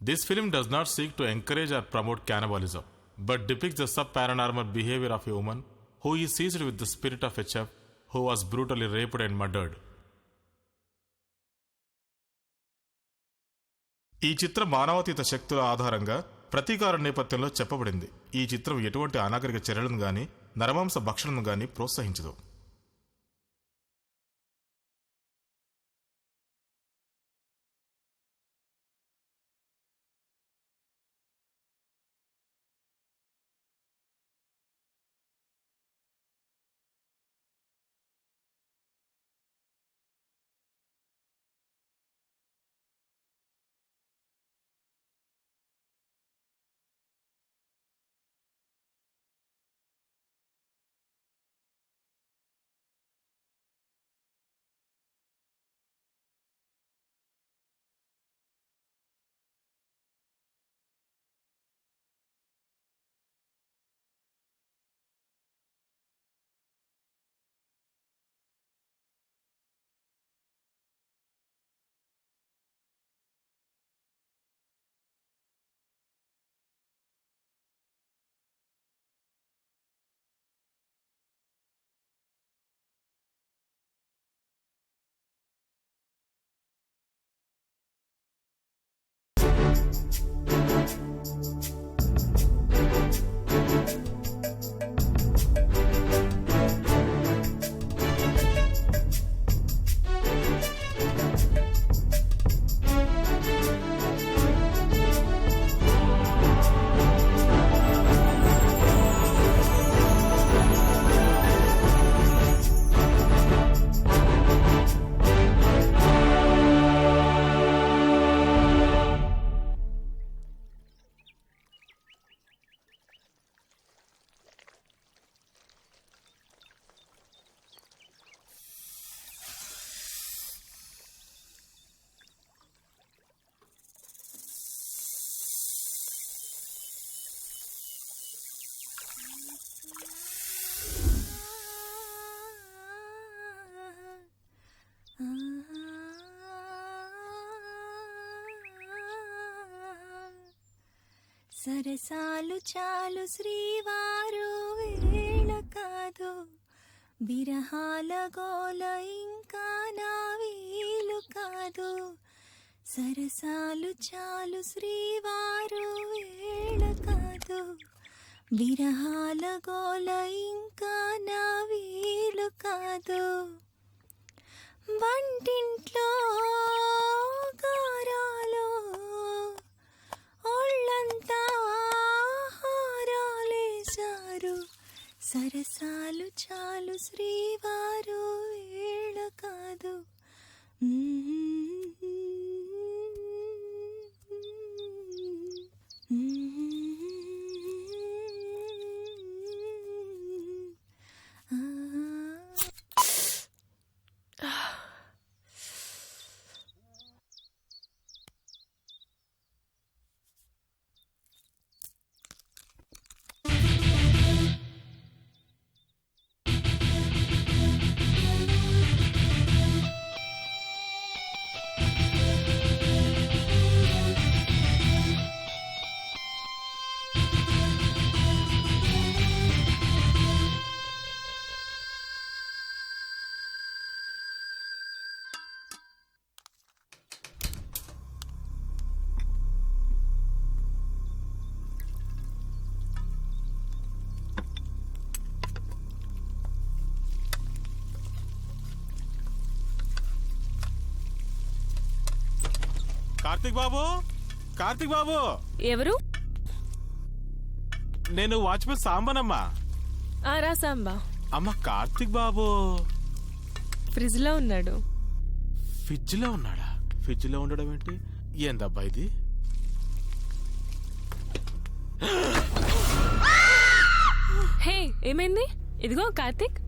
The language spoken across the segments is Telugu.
This film does not seek to encourage or promote cannibalism, but depicts the sub-paranormal behavior of a woman who is seized with the spirit of a chef who was brutally raped and murdered. ఈ చిత్రం మానవాతీత శక్తుల ఆధారంగా ప్రతీకార నేపథ్యంలో చెప్పబడింది. ఈ చిత్రం ఎటువంటి అనాగరిక చర్యలను గాని నరమాంస భక్షణను గాని ప్రోత్సహించదు. సరసాలు చాలు శ్రీవారు వేళ కాదు, బిరహాల గోల ఇంకా నా వీలు కాదు. సరసాలు చాలు శ్రీవారు వేళ కాదు, బిరహాల గోల ఇంకా నా వీలు కాదు. వంటింట్లో గారాలో ఒళ్ళంతా హారాలేశారు. సరసాలు చాలు శ్రీవారు వేళ కాదు. కార్తిక్ బాబు, కార్తిక్ బాబు. ఎవరు? నేను వాచ్మెన్ సాంబనమ్మా. రా సాంబా. అమ్మ, కార్తిక్ బాబు ఫ్రిడ్జ్ లో ఉన్నాడు. ఫ్రిడ్జ్ లో ఉన్నాడా? ఫ్రిడ్జ్ లో ఉండడం ఏంటి? ఏందబ్బా ఇది? హే, ఏమైంది? ఇదిగో కార్తిక్.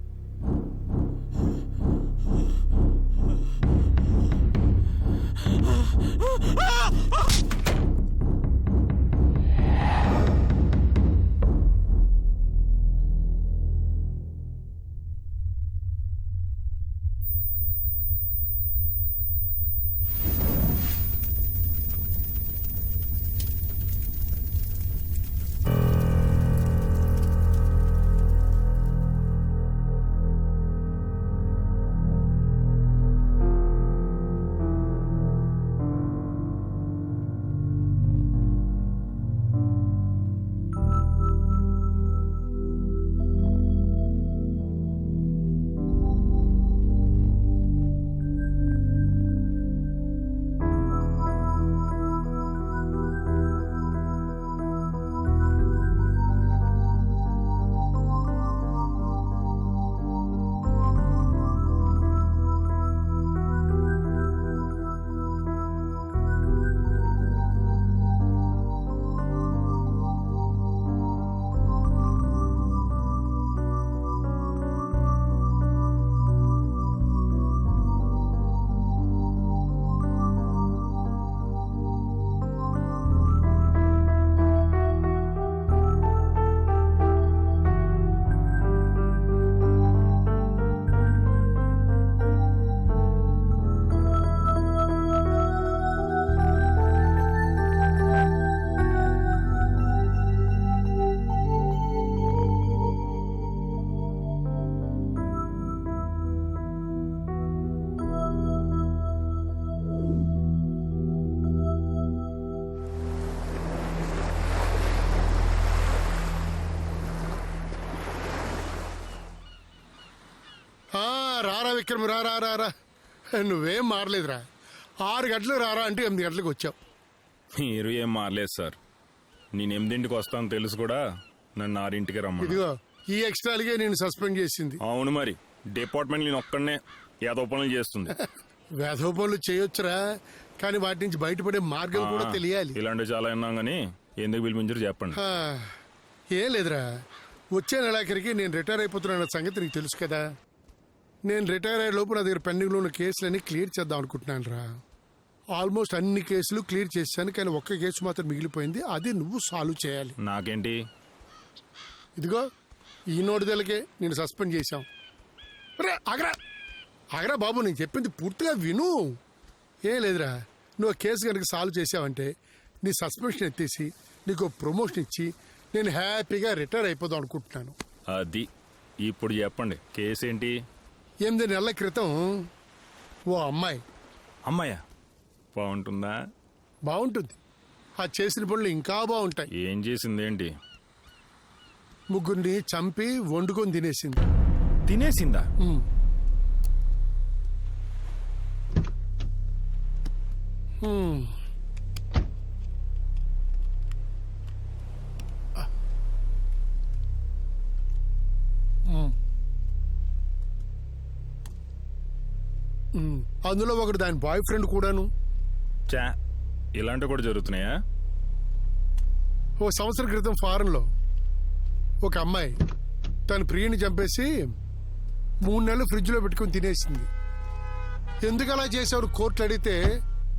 రారా విక్రమ్, రారా రారా. నువ్వేం మారలేదురా. 6 గంటలకు రారా అంటే 8 గంటలకు వచ్చావు. మీరు ఏం మారలేదు సార్. నేను 8ంటికి వస్తాను తెలుసు కూడా నన్ను 6ంటికి రమ్మని. ఇదిగో ఈ ఎక్స్ట్రాలకే నేను సస్పెండ్ చేసింది. అవును మరి డిపార్ట్మెంట్ నేను ఒక్కడనే ఏదో పనులు చేస్తుంది. వేధవ పనులు చేయొచ్చురా, కానీ వాటి నుంచి బయటపడే మార్గం కూడా తెలియాలి. ఇలాంటివి చాలా విన్నాం కానీ ఎందుకు పిలిపించారు చెప్పండి. ఆ, ఏం లేదురా, వచ్చే నెలాఖరికి నేను రిటైర్ అయిపోతున్నా సంగతి నీకు తెలుసు కదా. నేను రిటైర్ అయ్యే లోపు నా దగ్గర పెండింగ్లో ఉన్న కేసులన్నీ క్లియర్ చేద్దాం అనుకుంటున్నాను రా. ఆల్మోస్ట్ అన్ని కేసులు క్లియర్ చేశాను, కానీ ఒక్క కేసు మాత్రం మిగిలిపోయింది. అది నువ్వు సాల్వ్ చేయాలి. నాకేంటి? ఇదిగో ఈ నోటిదలకే నేను సస్పెండ్ చేశాం. రే ఆగరా ఆగరా బాబు, నేను చెప్పింది పూర్తిగా విను. ఏం లేదురా, నువ్వు కేసు కనుక సాల్వ్ చేసావంటే నీ సస్పెన్షన్ ఎత్తేసి నీకు ప్రమోషన్ ఇచ్చి నేను హ్యాపీగా రిటైర్ అయిపోదాం అనుకుంటున్నాను. అది ఇప్పుడు చెప్పండి, కేసు ఏంటి? 8 నెలల క్రితం ఓ అమ్మాయి. అమ్మాయ్యా? బాగుంటుందా? బాగుంటుంది. ఆ చేసిన పనులు ఇంకా బాగుంటాయి. ఏం చేసింది ఏంటి? ముగ్గురిని చంపి వండుకొని తినేసింది. తినేసిందా? అందులో ఒకడు దాని బాయ్ ఫ్రెండ్ కూడాను. చా, ఇలాంటివి కూడా జరుగుతున్నాయా? ఓ సంవత్సరం క్రితం ఫారెన్లో ఒక అమ్మాయి తన ప్రియుని చంపేసి 3 నెలలు ఫ్రిడ్జ్లో పెట్టుకుని తినేసింది. ఎందుకు అలా చేశారు కోర్టులు అడిగితే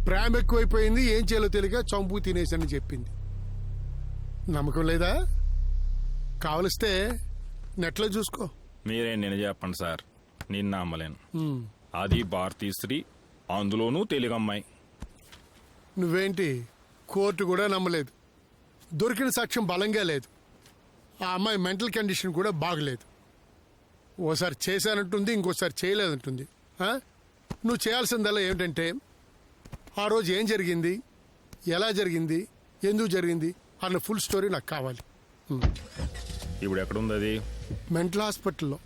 ప్రేమ ఎక్కువైపోయింది, ఏం చేయాలో తెలియక చంపు తినేసని చెప్పింది. నమ్మకం లేదా? కావలిస్తే నెట్లో చూసుకో. మీరేం నేను చెప్పండి సార్, నేను నమ్మలేను. అది భారతీయ స్త్రీ, అందులోనూ తెలుగు అమ్మాయి. నువ్వేంటి, కోర్టు కూడా నమ్మలేదు. దొరికిన సాక్ష్యం బలంగా లేదు. ఆ అమ్మాయి మెంటల్ కండిషన్ కూడా బాగలేదు. ఓసారి చేశానంటుంది, ఇంకోసారి చేయలేదంటుంది. నువ్వు చేయాల్సిందల్లా ఏమిటంటే ఆ రోజు ఏం జరిగింది, ఎలా జరిగింది, ఎందుకు జరిగింది అన్న ఫుల్ స్టోరీ నాకు కావాలి. ఇప్పుడు ఎక్కడుంది అది? మెంటల్ హాస్పిటల్లో.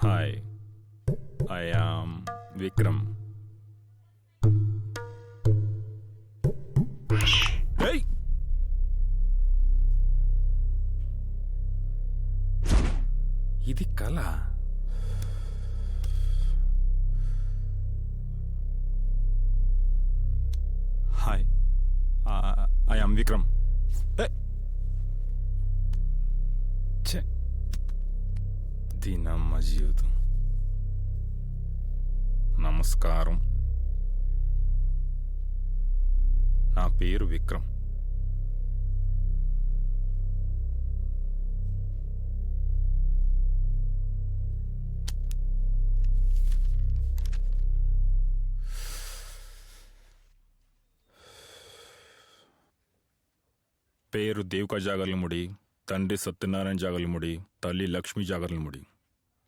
Hi, I am Vikram. Hey! ఇది కళ. Hi, I am Vikram. దీనమ్మ జీవితం. నమస్కారం, నా పేరు విక్రమ్. పేరు దేవికా జాగర్లముడి, తండ్రి సత్యనారాయణ జాగర్లముడి, తల్లి లక్ష్మీ జాగర్లముడి.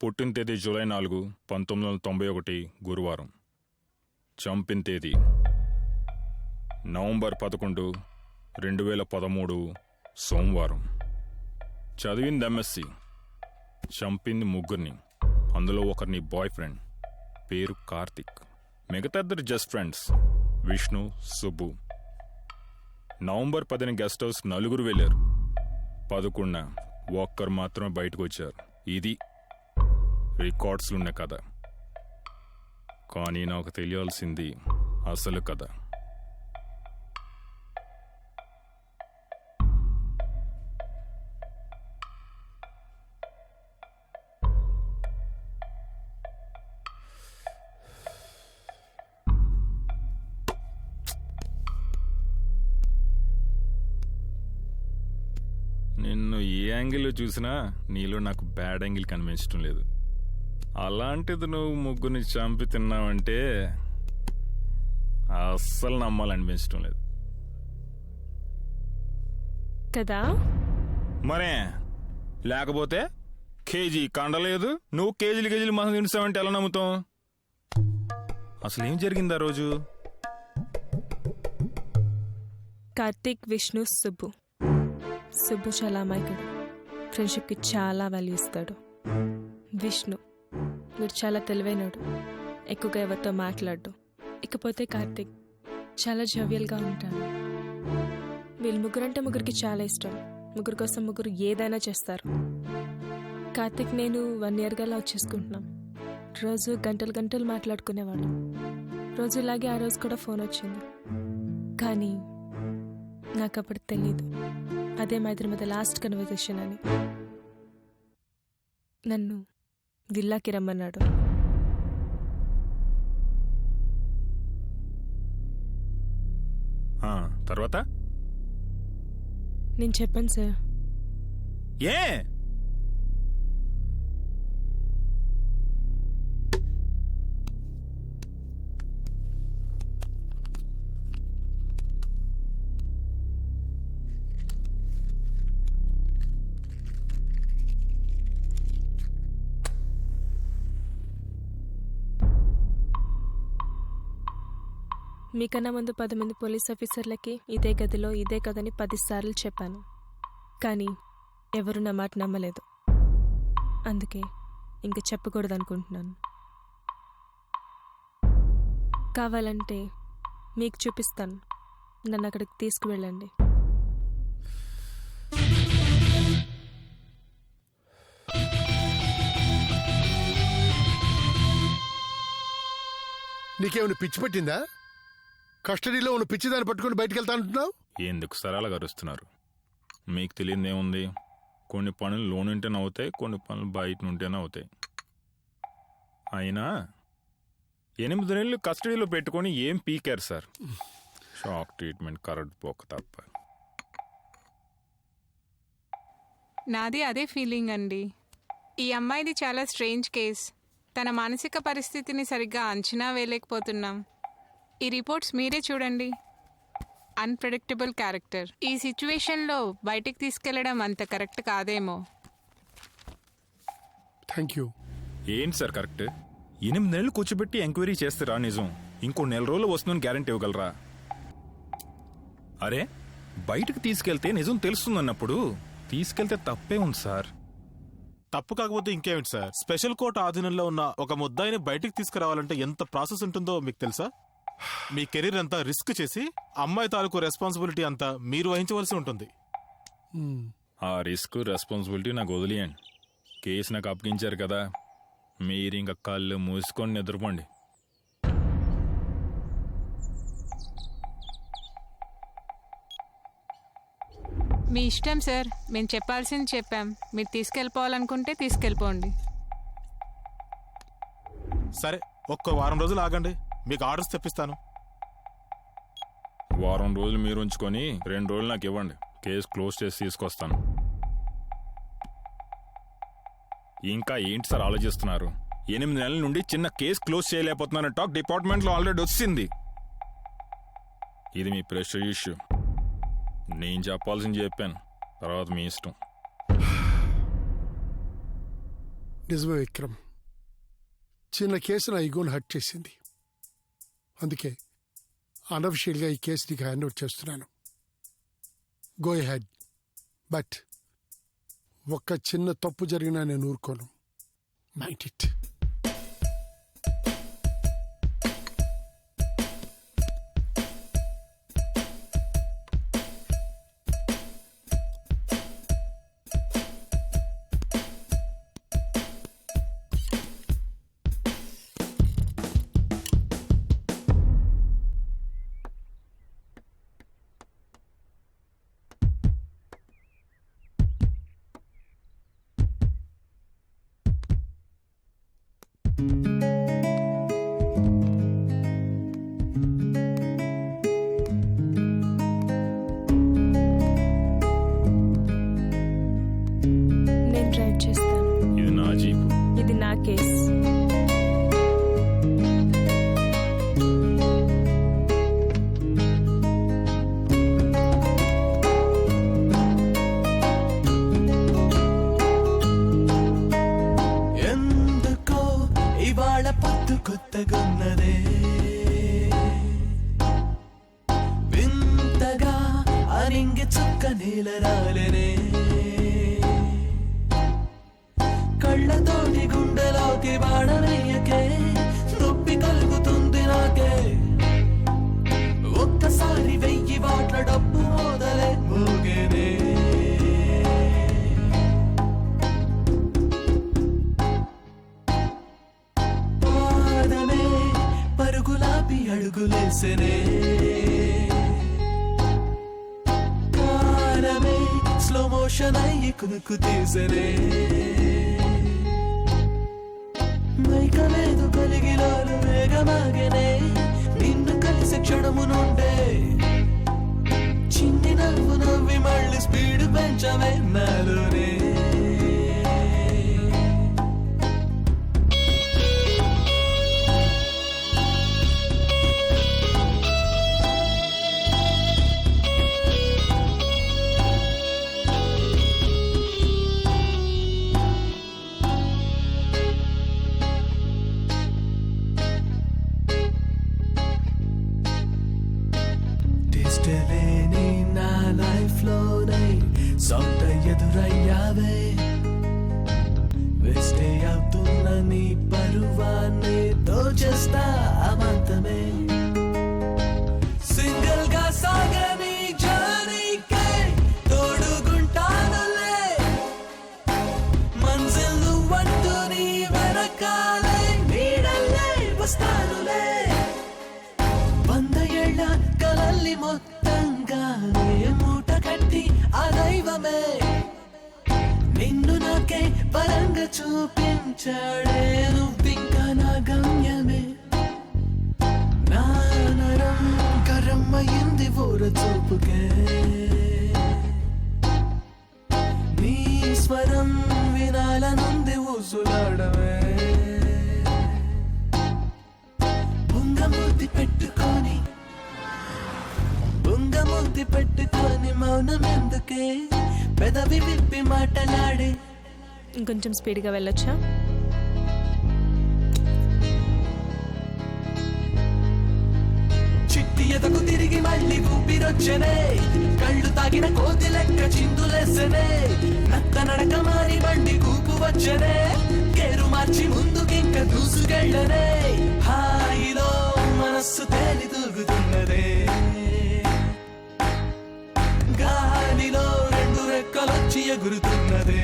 పుట్టిన తేదీ జూలై 4, 1991 గురువారం. చంపిన తేదీ నవంబర్ 11, 2013 సోమవారం. చదివింది MSc. చంపింది 3, అందులో ఒకరిని బాయ్ ఫ్రెండ్, పేరు కార్తిక్. మిగతా 2 just friends, Vishnu, Subbu. November 10 guest house 4 వెళ్ళారు. 11 ఒక్కరు మాత్రమే బయటకు వచ్చారు. ఇది రికార్డ్స్లున్న కథ. కానీ నాకు తెలియాల్సింది అసలు కథ. నిన్ను ఏ యాంగిల్లో చూసినా నీలో నాకు బ్యాడ్ యాంగిల్ కనిపించడం లేదు. అలాంటిది నువ్వు ముగ్గురిని చంపి తిన్నావంటే అస్సలు నమ్మాలనిపించడం లేదు కదా. మరే లేకపోతే కేజీ కండలేదు, నువ్వు కేజీలు మనం తింటావంటే ఎలా నమ్ముతాం? అసలు ఏం జరిగింది ఆ రోజు? కార్తీక్, విష్ణు, సుబ్బు చాలా అమాయకుడు. ఫ్రెండ్షిప్కి చాలా వాల్యూ ఇస్తాడు. విష్ణు వీడు చాలా తెలివైనడు, ఎక్కువగా ఎవరితో మాట్లాడు. ఇకపోతే కార్తీక్ చాలా జోవియల్గా ఉంటాడు. వీళ్ళు ముగ్గురంటే ముగ్గురికి చాలా ఇష్టం. ముగ్గురు కోసం ముగ్గురు ఏదైనా చేస్తారు. కార్తీక్ నేను 1 year గా లవ్ చేసుకుంటున్నాం. రోజు గంటలు మాట్లాడుకునేవాళ్ళం. రోజు ఇలాగే ఆ రోజు కూడా ఫోన్ వచ్చింది. కానీ నాకు అప్పుడు తెలీదు అదే మా ఇద్దరి మధ్య లాస్ట్ కన్వర్జేషన్ అని. నన్ను విల్లాకి రమ్మన్నాడు. తర్వాత నేను చెప్పాను సార్. ఏ మీకన్నా ముందు 10 మంది పోలీస్ ఆఫీసర్లకి ఇదే గదిలో ఇదే కదని 10 సార్లు చెప్పాను. కానీ ఎవరు నా మాట నమ్మలేదు. అందుకే ఇంక చెప్పకూడదు అనుకుంటున్నాను. కావాలంటే మీకు చూపిస్తాను. నన్ను అక్కడికి తీసుకువెళ్ళండి. నీకేమైనా పిచ్చి పట్టిందా? కస్టడీలో ఉన్న పిచ్చి దాన్ని పట్టుకుని బయటకు వెళ్తా అంటున్నావు. ఎందుకు సరాలు గరుస్తున్నారు? మీకు తెలియదు ఏముంది? కొన్ని పనులు లోనుంటేనే అవుతాయి, కొన్ని పనులు బయట నుంటేనే అవుతాయి. అయినా 8 నెలలు కస్టడీలో పెట్టుకొని ఏం పీకారు సార్? షాక్ ట్రీట్మెంట్ కరెక్ట్ పోక తప్ప. నాది అదే ఫీలింగ్ అండి. ఈ అమ్మాయిది చాలా స్ట్రేంజ్ కేస్. తన మానసిక పరిస్థితిని సరిగ్గా అంచనా వేయలేకపోతున్నాం. ఈ రిపోర్ట్స్ మీరే చూడండి. Unpredictable character. ఈ సిచ్యువేషన్లో బయటికి తీసుకెళ్లడం అంత కరెక్ట్ కాదేమో. Thank you. ఏంటి సార్ కరెక్ట్? 8 నెలలు కూర్చోబెట్టి ఎంక్వైరీ చేస్తారా నిజం? ఇంకో 4 రోజులు వస్తుందని గ్యారంటీ ఇవ్వగలరా? అరే బయటకు తీసుకెళ్తే నిజం తెలుస్తుందన్నప్పుడు తీసుకెళ్తే తప్పే ఉంది సార్. తప్పు కాకపోతే ఇంకేమిటి సార్? స్పెషల్ కోర్టు ఆధీనంలో ఉన్న ఒక ముద్దాయిని బయటికి తీసుకురావాలంటే ఎంత ప్రాసెస్ ఉంటుందో మీకు తెలుసా? మీ కెరీర్ అంతా రిస్క్ చేసి అమ్మాయి తాలూకు రెస్పాన్సిబిలిటీ అంతా మీరు వహించవలసి ఉంటుంది. ఆ రిస్క్ రెస్పాన్సిబిలిటీ నాకు వదిలేయండి. కేసు నాకు అప్పగించారు కదా, మీరు ఇంకా కళ్ళు మూసుకొని నిద్రపోండి. మీ ఇష్టం సార్. మేము చెప్పాల్సింది చెప్పాం. మీరు తీసుకెళ్ళిపోవాలనుకుంటే తీసుకెళ్ళిపోండి. సరే ఒక్క వారం రోజులు ఆగండి, మీకు ఆర్డర్స్ తెప్పిస్తాను. వారం రోజులు మీరు ఉంచుకొని 2 రోజులు నాకు ఇవ్వండి. కేసు క్లోజ్ చేసి తీసుకొస్తాను. ఇంకా ఏంటి సార్ ఆలోచిస్తున్నారు? 8 నెలల నుండి చిన్న కేసు క్లోజ్ చేయలేకపోతున్నారని టాక్ డిపార్ట్మెంట్లో ఆల్రెడీ వచ్చింది. ఇది మీ ప్రెషర్ ఇష్యూ. నేను చెప్పాల్సింది చెప్పాను, తర్వాత మీ ఇష్టం. నిజమే విక్రమ్, చిన్న కేసు నా ఈగోను హర్ట్ చేసింది. అందుకే అనఫిషియల్గా ఈ కేసు నీకు హ్యాండ్ ఓవర్ చేస్తున్నాను. Go head. బట్ ఒక్క చిన్న తప్పు జరిగినా నేను ఊరుకోను. Mind it. నేలరాలనే కళ్ళతోటి గుండెలోకి బాణవేయకే నొప్పి కలుగుతుంది నాకే ఒక్కసారి 1000 వాట్ల డబ్బు మొదలే మోగేనే పాదమే పరుగులాపి అడుగులేసనే కాలమే స్లో మోషన్ అయ్యి కునుకు తీసనే మైకలేదు కలిగిలాలు వేగమాగనే నిన్ను కలిసి క్షణము నుండే చిన్ని నవ్వు నవ్వి మళ్ళీ స్పీడ్ పెంచవే నాలోనే టెస్టలేని నా లైఫ్ లోనే సొంత ఎదురయ్యావే వేస్తే అవుతున్న నీ పరువాన్ని దోచేస్తా అమాంతమే సింగిల్ గా సాగని జర్నీకే తోడుగుంటానులే మంజిల్ నువ్వంటూ నీ వెనకాలే నీడల్లే వస్తానులే 100 ఏళ్ల కలల్ని మొత్తంగా మూట కట్టి ఆ దైవమే నిన్ను నాకే పరంగా చూపించాడే నువ్వింకా నా గమ్యమే నా నరం కరమ్మయింది ఊర చూపుకే నీ స్వరం వినాలనుంది ఊసులాడమే బుంగమూర్తి పెట్టుకొని మౌనం ఎందుకే పెదవి విప్పి మాటలాడే ఇంకొంచెం స్పీడ్గా వెళ్ళొచ్చా? చిట్టి ఎదకు తిరిగి మళ్ళీ ఊపిరొచ్చనే కళ్ళు తాగిన కోతి లెక్క చిందులేసనే నక్క నడక మారి బండి కూపు వచ్చనే కేరు మార్చి ముందుకింక దూసుకెళ్ళనే హాయిలో మనస్సు తేలి తూగుతున్నదే గాలిలో 2 రెక్కలొచ్చి ఎగురుతున్నదే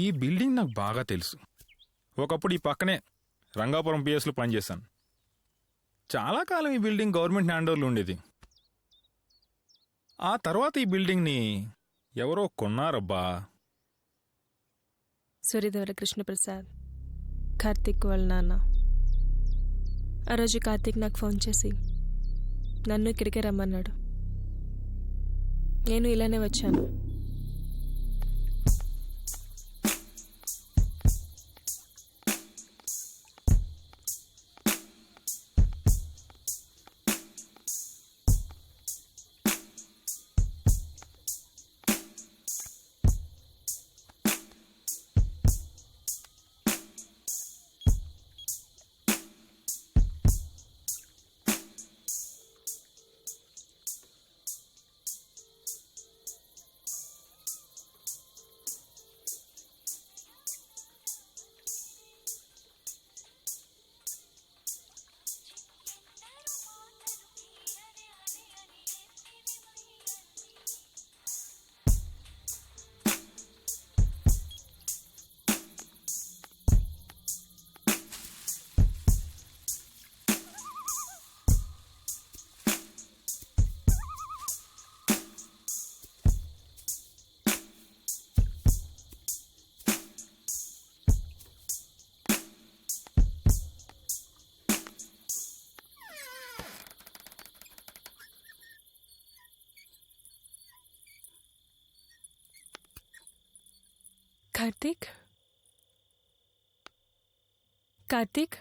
ఈ బిల్డింగ్ నాకు బాగా తెలుసు. ఒకప్పుడు ఈ పక్కనే రంగాపురం పిఎస్లో పనిచేశాను. చాలా కాలం ఈ బిల్డింగ్ గవర్నమెంట్ హ్యాండ్ ఓవర్లో ఉండేది. ఆ తర్వాత ఈ బిల్డింగ్ని ఎవరో కొన్నారబ్బా. సూర్యదేవర కృష్ణప్రసాద్, కార్తీక్ వాళ్ళ నాన్న. ఆ రోజు కార్తీక్ నాకు ఫోన్ చేసి నన్ను ఇక్కడికే రమ్మన్నాడు. నేను ఇలానే వచ్చాను. Karthik Karthik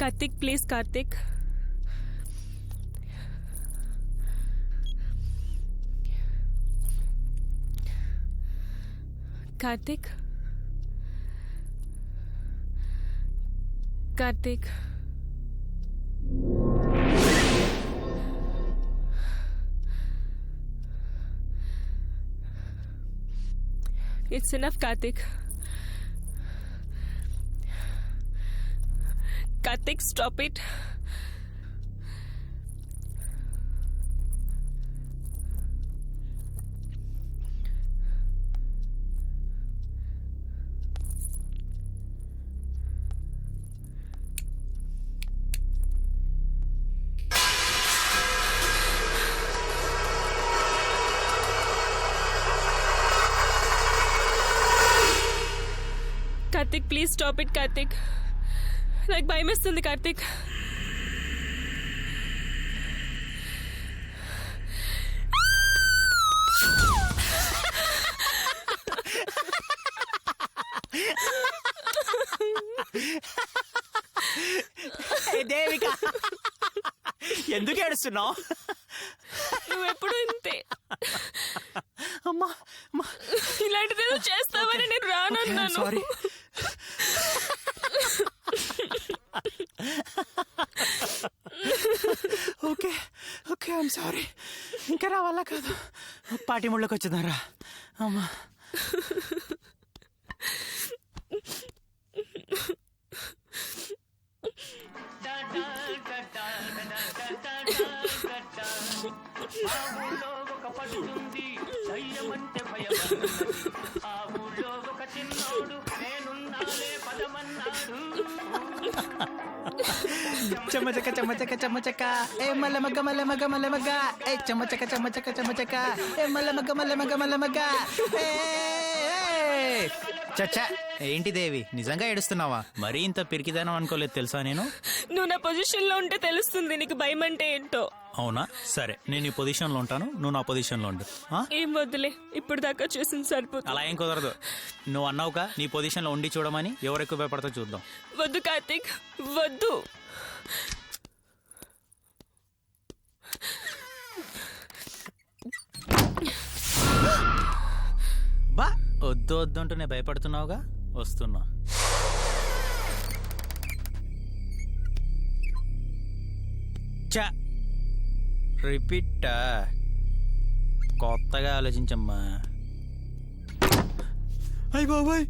Karthik please Karthik Karthik Karthik it's enough Karthik Karthik stop it Karthik please stop it Karthik నాకు భయం వేస్తుంది కార్తీక్ దేవిక ఎందుకు ఏడుస్తున్నావు? నువ్వు ఎప్పుడు ఇంతే అమ్మా ఇలాంటిదేదో చేస్తావని నేను రానన్నాను. Sorry. Okay okay I'm sorry. ఇంకా నా వల్ల కాదు. పాటి ముళ్ళకి వచ్చిందారా అమ్మా. చెమ్మచక్క చెమ్మచక్క చెమ్మచక్క ఏ మల్ల మగ్గ మల్ల మగ్గ మల్ల మగ్గ ఏ చెమ్మచక్క చెమ్మచక్క చెమ్మచక్క ఏ మల్ల మగ్గ మల్ల మగ్గ మల్ల మగ్గ. చచ్చా ఏంటి దేవి నిజంగా ఏడుస్తున్నావా? మరీ ఇంత పిరికిదానం అనుకోలేదు తెలుసా నేను. నువ్వు నా పొజిషన్ లో ఉంటే తెలుస్తుంది నీకు భయం అంటే ఏంటో. అవునా సరే నేను ఈ పొజిషన్ లో ఉంటాను, నువ్వు నా పొజిషన్ లో ఉండు. ఏం వద్దులే ఇప్పుడు దాకా చూసింది సరిపోతుంది. అలా ఏం కుదరదు. నువ్వు అన్నావుగా నీ పొజిషన్ లో ఉండి చూడమని. ఎవరు ఎక్కువ భయపడతా చూద్దాం. వద్దు కార్తీక్ వద్దు. బా వద్దు వద్దు అంటూ నేను భయపడుతున్నావుగా. వస్తున్నా. చా రిపీటా కొత్తగా ఆలోచించమ్మా. అయ్య బాబాయ్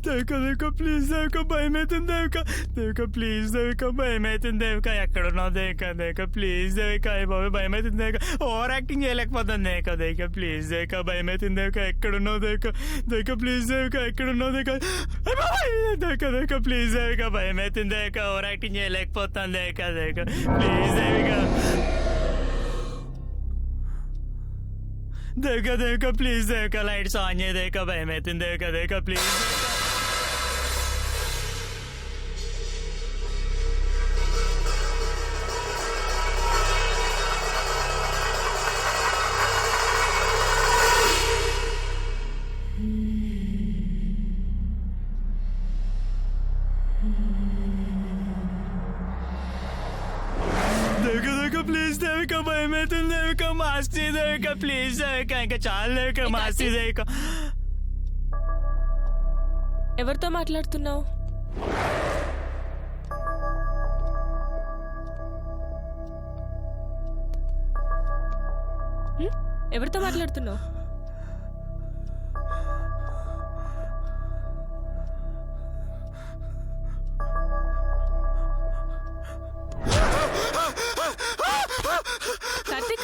దేవిక దేవిక ప్లీజ్ దేవిక భయం అవుతుంది దేవిక దేవిక ప్లీజ్ దేవిక భయం అవుతుంది దేవిక ఎక్కడున్నావు దేవిక దేవిక ప్లీజ్ దేవిక అయ్య బాబాయ్ భయం అవుతుంది దేవిక ఓవర్ యాక్టింగ్ చేయలేకపోతాను దేవిక దేవిక ప్లీజ్ దేవిక భయం అవుతుంది దేవిక ఎక్కడున్నావు దేవిక దేవిక ప్లీజ్ దేవిక ఎక్కడున్నావు దేవిక అయ్య బాబాయ్ దేవిక దేవిక ప్లీజ్ దేవిక భయం అవుతుంది దేవిక ఓవర్ యాక్టింగ్ చేయలేకపోతాను Devika Devika please Devika Devika Devika please Devika lights on చేయ దేవిక భయం అవుతుంది దేవిక దేవిక ప్లీజ్. దేవిక దేవిక ప్లీజ్ దేవిక భయం అవుతుంది దేవిక మాస్తి దేవిక ప్లీజ్ దేవిక ఇంకా చాలా దేవిక మాస్తి దేవిక. ఎవరితో మాట్లాడుతున్నావు? ఎవరితో మాట్లాడుతున్నావు? కార్తీక్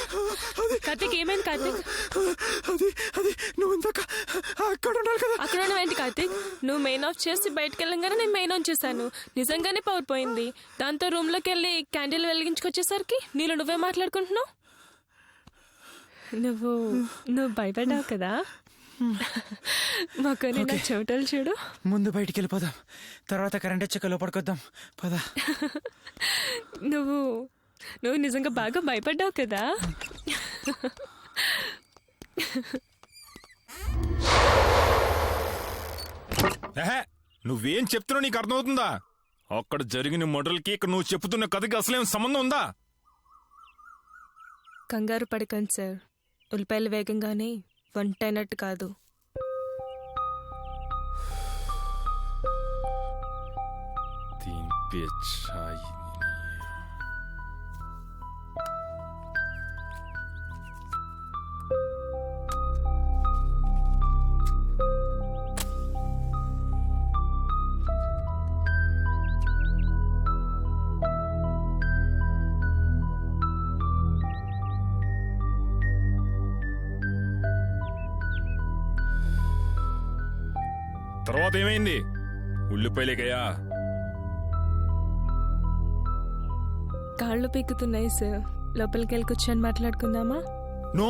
కార్తీక్ ఏమైంది కార్తీక్? అది నువ్వు ఇందాక అక్కడ ఉండాలి కదా. అక్కడ ఏంటి కార్తీక్? నువ్వు మెయిన్ ఆఫ్ చేసి బయటకు వెళ్ళంగానే నేను మెయిన్ ఆన్ చేశాను. నిజంగానే పవర్ పోయింది. దాంతో రూమ్ లోకి వెళ్ళి క్యాండిల్ వెలిగించుకొచ్చేసరికి నీళ్ళు నువ్వే మాట్లాడుకుంటున్నావు. నువ్వు భయపడ్డావు కదా. మాకు నా చెమటలు చూడు. ముందు బయటికి వెళ్ళిపోదాం, తర్వాత కరెంట్ వచ్చాక లోపడుకొద్దాం. పద. నువ్వు నిజంగా బాగా భయపడ్డావు కదా. నువ్వేం చెప్తున్నావు నీకు అర్థమవుతుందా? అక్కడ జరిగిన మర్డర్కి ఇక్కడ నువ్వు చెప్తున్న కథకి అసలేం సంబంధం ఉందా? కంగారు పడకండి సార్, ఉల్లిపాయలు వేగంగానే వంట అయినట్టు కాదు. తర్వాత ఏమైంది? ఉల్లిపాయలేకయ్యా? కాళ్ళు పీకుతున్నాయి సార్, లోపలికి వెళ్ళి కూర్చొని మాట్లాడుకుందామా? నో,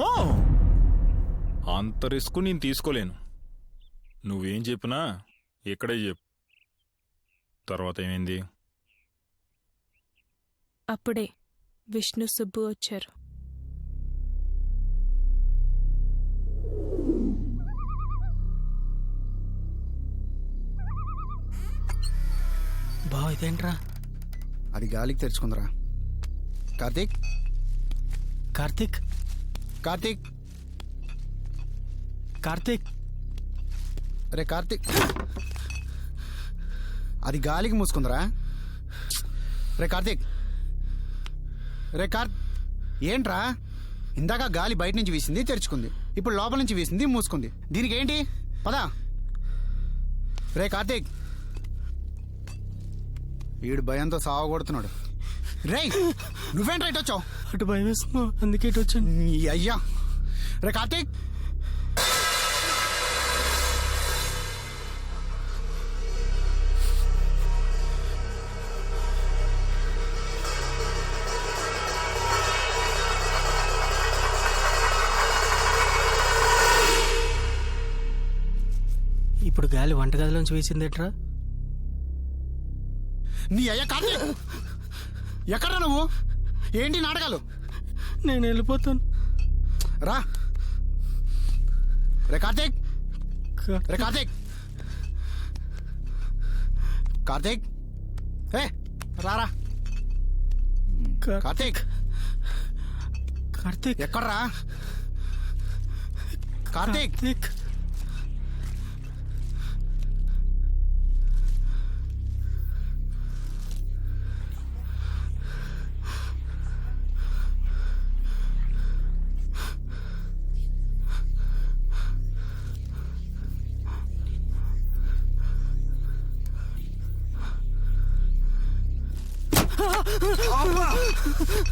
అంత రిస్క్ నేను తీసుకోలేను. నువ్వేం చెప్పినా ఇక్కడే చెప్పు. తర్వాత ఏమైంది? అప్పుడే విష్ణు సుబ్బు వచ్చారు. బా ఇదేంట్రా? అది గాలికి తెరుచుకుందరా. కార్తీక్, కార్తీక్, కార్తీక్, కార్తీక్. రే కార్తీక్, అది గాలికి మూసుకుందరా. రే కార్తీక్, రే ఏంట్రా? ఇందాక గాలి బయట నుంచి వీసింది, తెరుచుకుంది. ఇప్పుడు లోపల నుంచి వీసింది, మూసుకుంది. దీనికి ఏంటి? పదా. రే కార్తీక్, వీడు భయంతో సావగొడుతున్నాడు. రేయ్, నువ్వేంట్రా ఇటు వచ్చావు? అటు భయం వేస్తున్నావు, అందుకే ఇటు వచ్చాను. అయ్యా. రే కార్తీక్, ఇప్పుడు గాలి వంటగదిలోంచి వేసిందేట్రా? నీ అయ్యా. కార్తీక్, ఎక్కడ్రా నువ్వు? ఏంటి నాటకాలు? నేను వెళ్ళిపోతాను. రా. రే కార్తీక్, రే కార్తీక్, కార్తీక్, ఏ రారా. కార్తీక్, కార్తీక్, ఎక్కడ్రా? కార్తీక్, కార్తీక్.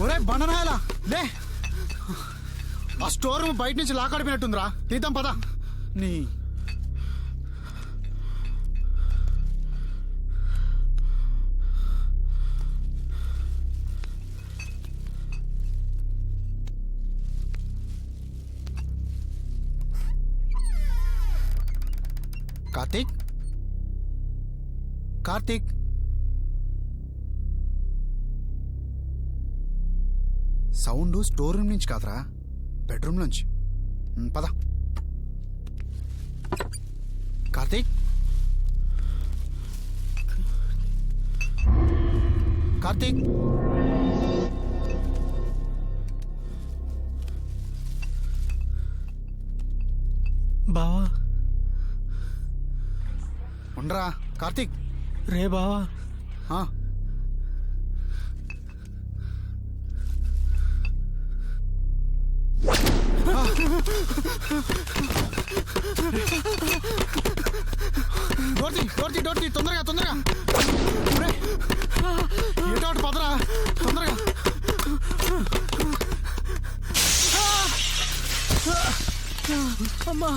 ఒరే బండనాయలా, లే. ఆ స్టోర్ రూమ్ బయట నుంచి లాకాడిపోయినట్టుందిరా. తీద్దాం పదా. నీ Karthik, Karthik, sound store room నుంచి కాదురా, బెడ్రూమ్ నుంచి. పద. కార్తీక్, కార్తీక్, బావా. ఉండరా కార్తీక్. రే బావా. డోర్తి తొందరగా తొందరగా. ఏటో ఒకటి పదరా తొందరగా. అమ్మా,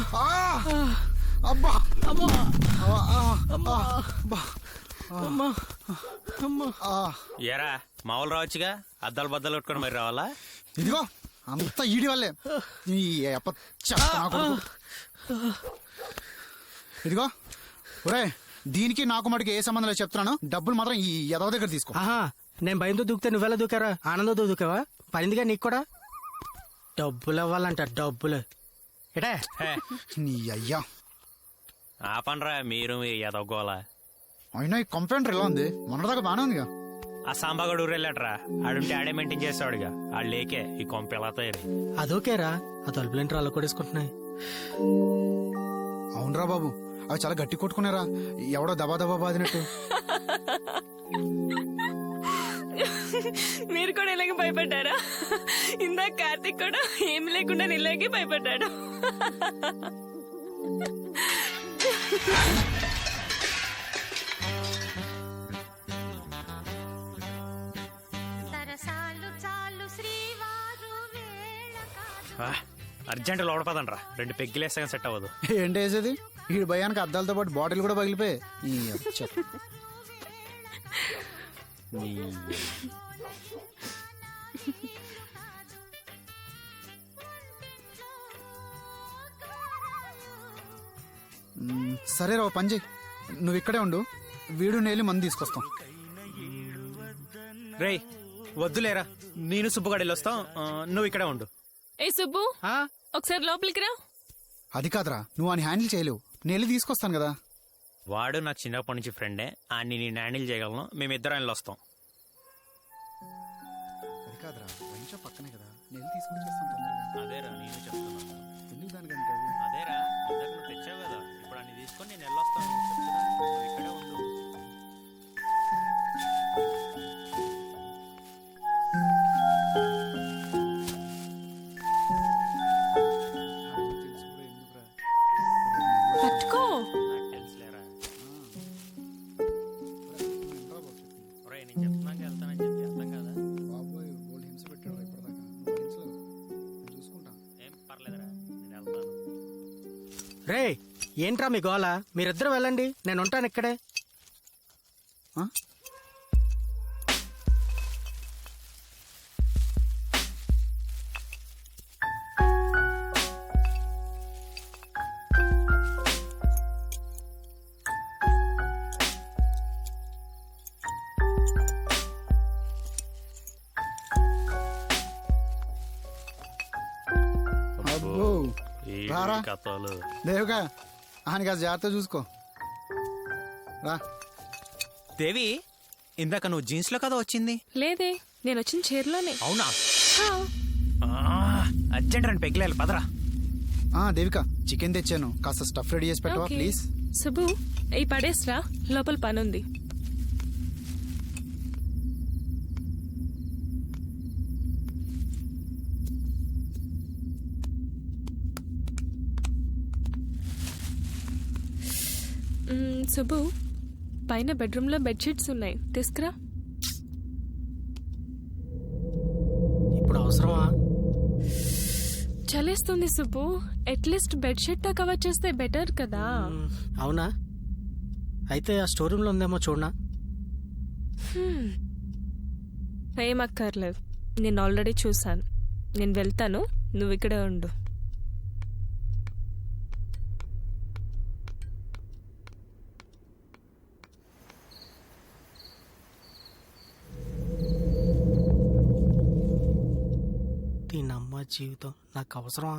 అబ్బా, అమ్మా, అబ్బా, అమ్మా, అమ్మా. ఎరా మామూలు రావచ్చుగా, అద్దాలు బద్దలు కొట్టుకొని మరి రావాలా? ఇదిగో అంత ఈడి వల్లే ఈ అప్ప చెత్త నా కొడుకు. ఇదిగో ఒరే, దీనికి నాకు మటుకు ఏ సంబంధం లేదు చెప్తున్నాను. డబ్బులు మాత్రం ఈ ఎదవ దగ్గర తీసుకో. ఆహా, నేను భయంతో దూకితే నువ్వెలా దూకారా? ఆనందంతో దూకావా? పడిందిగా నీకు కూడా. డబ్బులు ఇవ్వాలంట, డబ్బులు. ఎటే నీ అయ్యా, ఆపండ్రా మీరు మీ ఎదగోల. అయినా ఈ కంప్లైంట్ ఎలా ఉంది? మొన్నదాకా బానే ఉందిగా. ఆ సాంబాగడు ఊరెళ్ళట్రా, ఆడుంటే ఆడే మెయింటైన్ చేస్తాడుగా. ఆడు లేకే ఈ కొంప ఎలా తయారై. అదోకేరా, ఆ తలుపులేంటి రాళ్ళు కొడేసుకుంటున్నాయి. అవునరా బాబు, అవి చాలా గట్టి కొట్టుకున్నారా, ఎవడో దబా దబా బాదినట్టు. మీరు కూడా ఇలాగే భయపడ్డారా? ఇందాక కార్తీక్ కూడా ఏం లేకుండా ఇలాగే భయపడ్డాడు. అర్జెంట్ లోడపదండ్రా, 2 పెగ్గిలేస్తే సెట్ అవ్వదు. ఏంటి వేసేది? ఈ భయానికి అద్దాలతో పాటు బాటిల్ కూడా పగిలిపోయి. ఈ చెత్త. సరే రావు పని చెయ్యి, నువ్వు ఇక్కడే ఉండు, వీడు నేలి మంది తీసుకొస్తాం. రేయ్ వద్దులేరా, నేను సుబ్బుగాడు వెళ్ళొస్తాం, నువ్వు ఇక్కడే ఉండు. ఏ సుబ్బు, ఒకసారి లోపలికి రా. అది కాదురా, నువ్వు అని హ్యాండిల్ చేయలేవు, నేలి తీసుకొస్తాను కదా. వాడు నాకు చిన్నప్పటి నుంచి ఫ్రెండే, ఆన్ని నేను హ్యాండిల్ చేయగలను. మేమిద్దరం వెళ్ళొస్తాం. అది కాదురా, కొంచెం పక్కనే కదా, నేలి తీసుకొచ్చేస్తాం తొందరగా. అదేరా నేను చెప్తున్నాను. ఎందుకు దానికంటే అదేరా, ఇందాక నువ్వు తెచ్చావు కదా, ఇప్పుడు అన్ని తీసుకొని నేను వెళ్ళొస్తాను. చెప్తున్నాను, నువ్వు ఇక్కడే ఉండు. పట్టుకో. నాకు తెలుసులేరా. ఒరేయ్, నేను చెప్తున్నాక వెళ్తానని చెప్పి అర్థం కదా. బాబోయ్, బోల్డ్ హింస పెట్టాడు ఇప్పటిదాకా. నువ్వు హింసలు నేను చూసుకుంటా. ఏం పర్లేదురా, నేను వెళ్తాను. రే, ఏంట్రా మీ గోల? మీరిద్దరు వెళ్ళండి, నేను ఉంటాను ఇక్కడే. ఆ? అబ్బో, ఈ రారా. కథలు. దేవుగా ఆయన కాస్త జాగ్రత్త చూసుకో రా. దేవి, ఇందాక నువ్వు జీన్స్ లో కదా వచ్చింది? లేదే, నేను వచ్చిన చీరలోనే. అవునా? ఆ, అర్జెంట్ రండి, పెగ్గిలేయాలి, పదరా. దేవిక, చికెన్ తెచ్చాను, కాస్త స్టఫ్ రెడీ చేసి పెట్టవా ఓకే. ప్లీజ్. సుబ్బు, ఈ పడేసిరా, లోపల పనుంది. సుబ్బు, పైన బెడ్రూమ్లో బెడ్షీట్స్ ఉన్నాయి, తీసుకురా. ఇప్పుడు అవసరమా? చలేస్తుంది సుబ్బు, అట్లీస్ట్ బెడ్షీట్ తో కవర్ చేస్తే బెటర్ కదా. అవునా? అయితే ఆ స్టోర్ రూమ్ లో ఉందేమో చూడనా? ఏం అక్కర్లేదు, నేను ఆల్రెడీ చూసాను. నేను వెళ్తాను, నువ్వు ఇక్కడే ఉండు. దీనమ్మ జీవితం నాకు అవసరమా?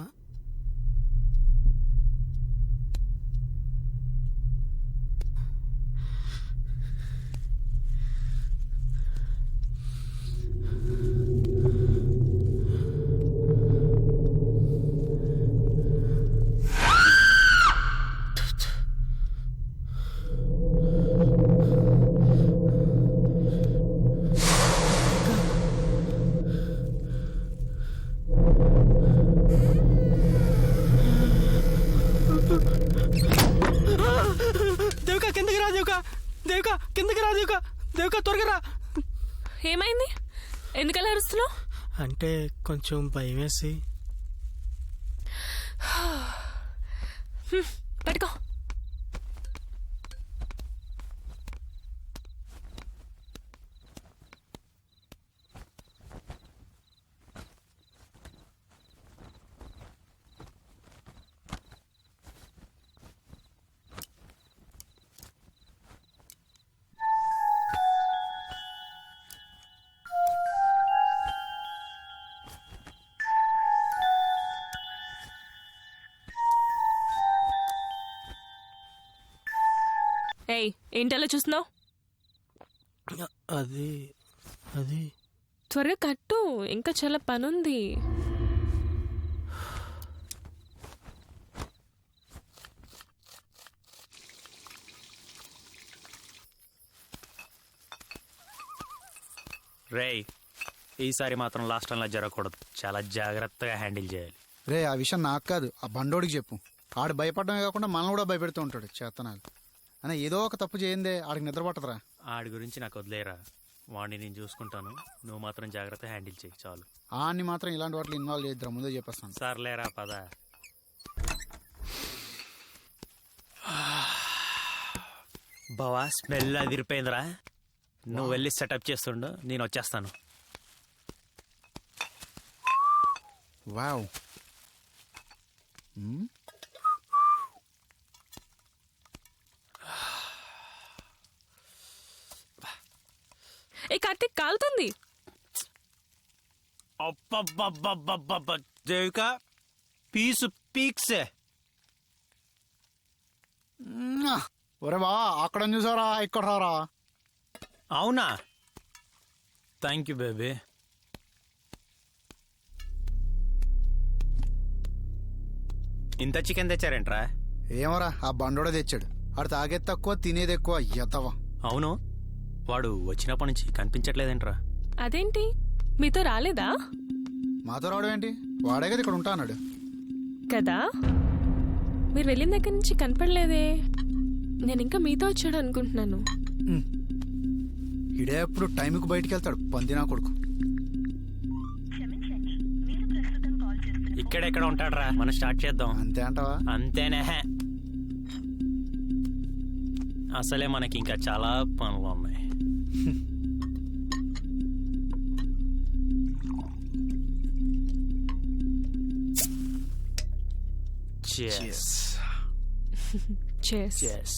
దేవిక కిందకి రా, దేవిక, దేవిక కిందకి రా, దేవిక, దేవిక త్వరగా రా. ఏమైంది? ఎందుకలా అరుస్తున్నావు? అంటే కొంచెం భయం వేసి. పట్టుకో. ఏంటలా చూస్తున్నావు? అది అది త్వరగా కట్టు, ఇంకా చాలా పనుంది. రేయ్, ఈసారి మాత్రం లాస్ట్ టైంలా జరగకూడదు. చాలా జాగ్రత్తగా హ్యాండిల్ చేయాలి. రే ఆ విషయం నాకు కాదు, ఆ బండోడికి చెప్పు. ఆడు భయపడమే కాకుండా మనల్ని కూడా భయపెడుతూ ఉంటాడు. చేతనాలు అని ఏదో ఒక తప్పు చేయిందే ఆడికి నిద్ర పట్టదురా. ఆడి గురించి నాకు వదిలేరా, వాడిని నేను చూసుకుంటాను. నువ్వు మాత్రం జాగ్రత్తగా హ్యాండిల్ చేయి చాలు. ఆడిని మాత్రం ఇలాంటి వాటిలో ఇన్వాల్వ్ చేద్దాం, ముందే చెప్పేస్తాను. సర్లేరా పద. బావా స్మెల్ అదిరిపోయిందిరా. నువ్వు వెళ్ళి సెటప్ చేస్తుండు, నేను వచ్చేస్తాను. వావ్. ఏ కార్తీక్, కాలుతుంది. అబ్బబ్బబ్బబ్బబ్బబ్బ దేవిక, పీసు పీక్సే. ఒరే బా, అక్కడ చూసారా, ఇక్కడ రారా. అవునా? Thank you baby. ఇంత చికెన్ తెచ్చారేంట్రా? ఏమోరా, ఆ బండోడే తెచ్చాడు. ఆడు తాగేది తక్కువ, తినేది ఎక్కువ. ఎతవా. అవును, వాడు వచ్చినప్పటి నుంచి కనిపించట్లేదేంట్రా? అదేంటి, మీతో రాలేదా? మాతో రావడం ఏంటి, వాడే కదా ఇక్కడ ఉంటా అన్నాడు కదా. మీరు వెళ్ళిన దగ్గర నుంచి కనపడలేదే. నేను ఇంకా మీతో వచ్చాడు అనుకుంటున్నాను. ఇడే ఎప్పుడు టైంకి బయటికి వెళ్తాడు, పందినా కొడుకు. ఇక్కడెక్కడ ఉంటాడ్రా, మనం స్టార్ట్ చేద్దాం. అంతే అంటావా? అంతేనే. అసలే మనకి ఇంకా చాలా పనులు ఉన్నాయి. Cheers. Cheers. Cheers.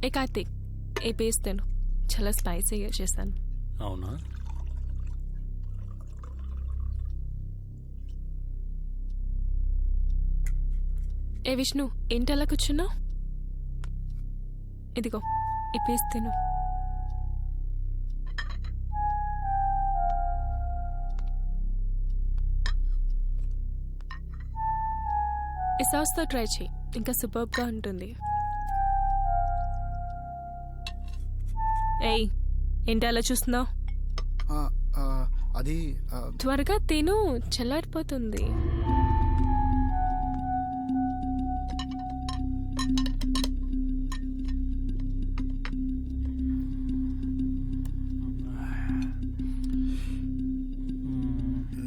ఏ కార్తీక్, ఏ పేస్ట్ తిను, చాలా స్పైసీగా చేశాను. అవునా? ఏ విష్ణు, ఏంటి అలా కూర్చున్నావు? ఇదిగో ఈ పేస్ట్ తిను. ఈ సాస్తో ట్రై చేయి, ఇంకా సూపర్గా ఉంటుంది. ఏయ్, ఏంటి అలా చూస్తున్నావు? అది త్వరగా తిను, చల్లారిపోతుంది.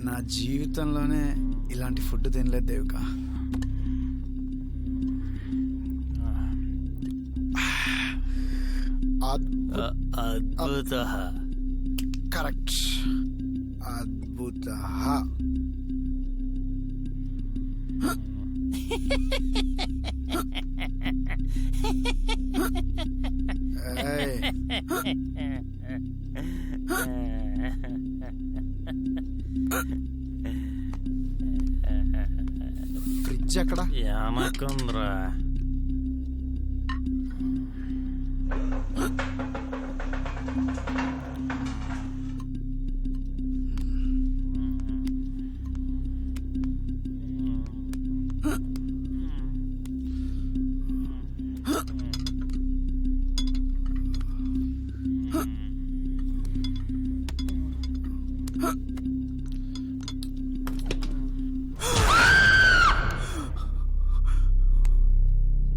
నా జీవితంలోనే ఇలాంటి ఫుడ్ తినలేదు దేవిక. అద్భుత. కరెక్ట్, అద్భుత. ఫ్రిడ్జ్ ఎక్కడ? ఏమకుంద్రా?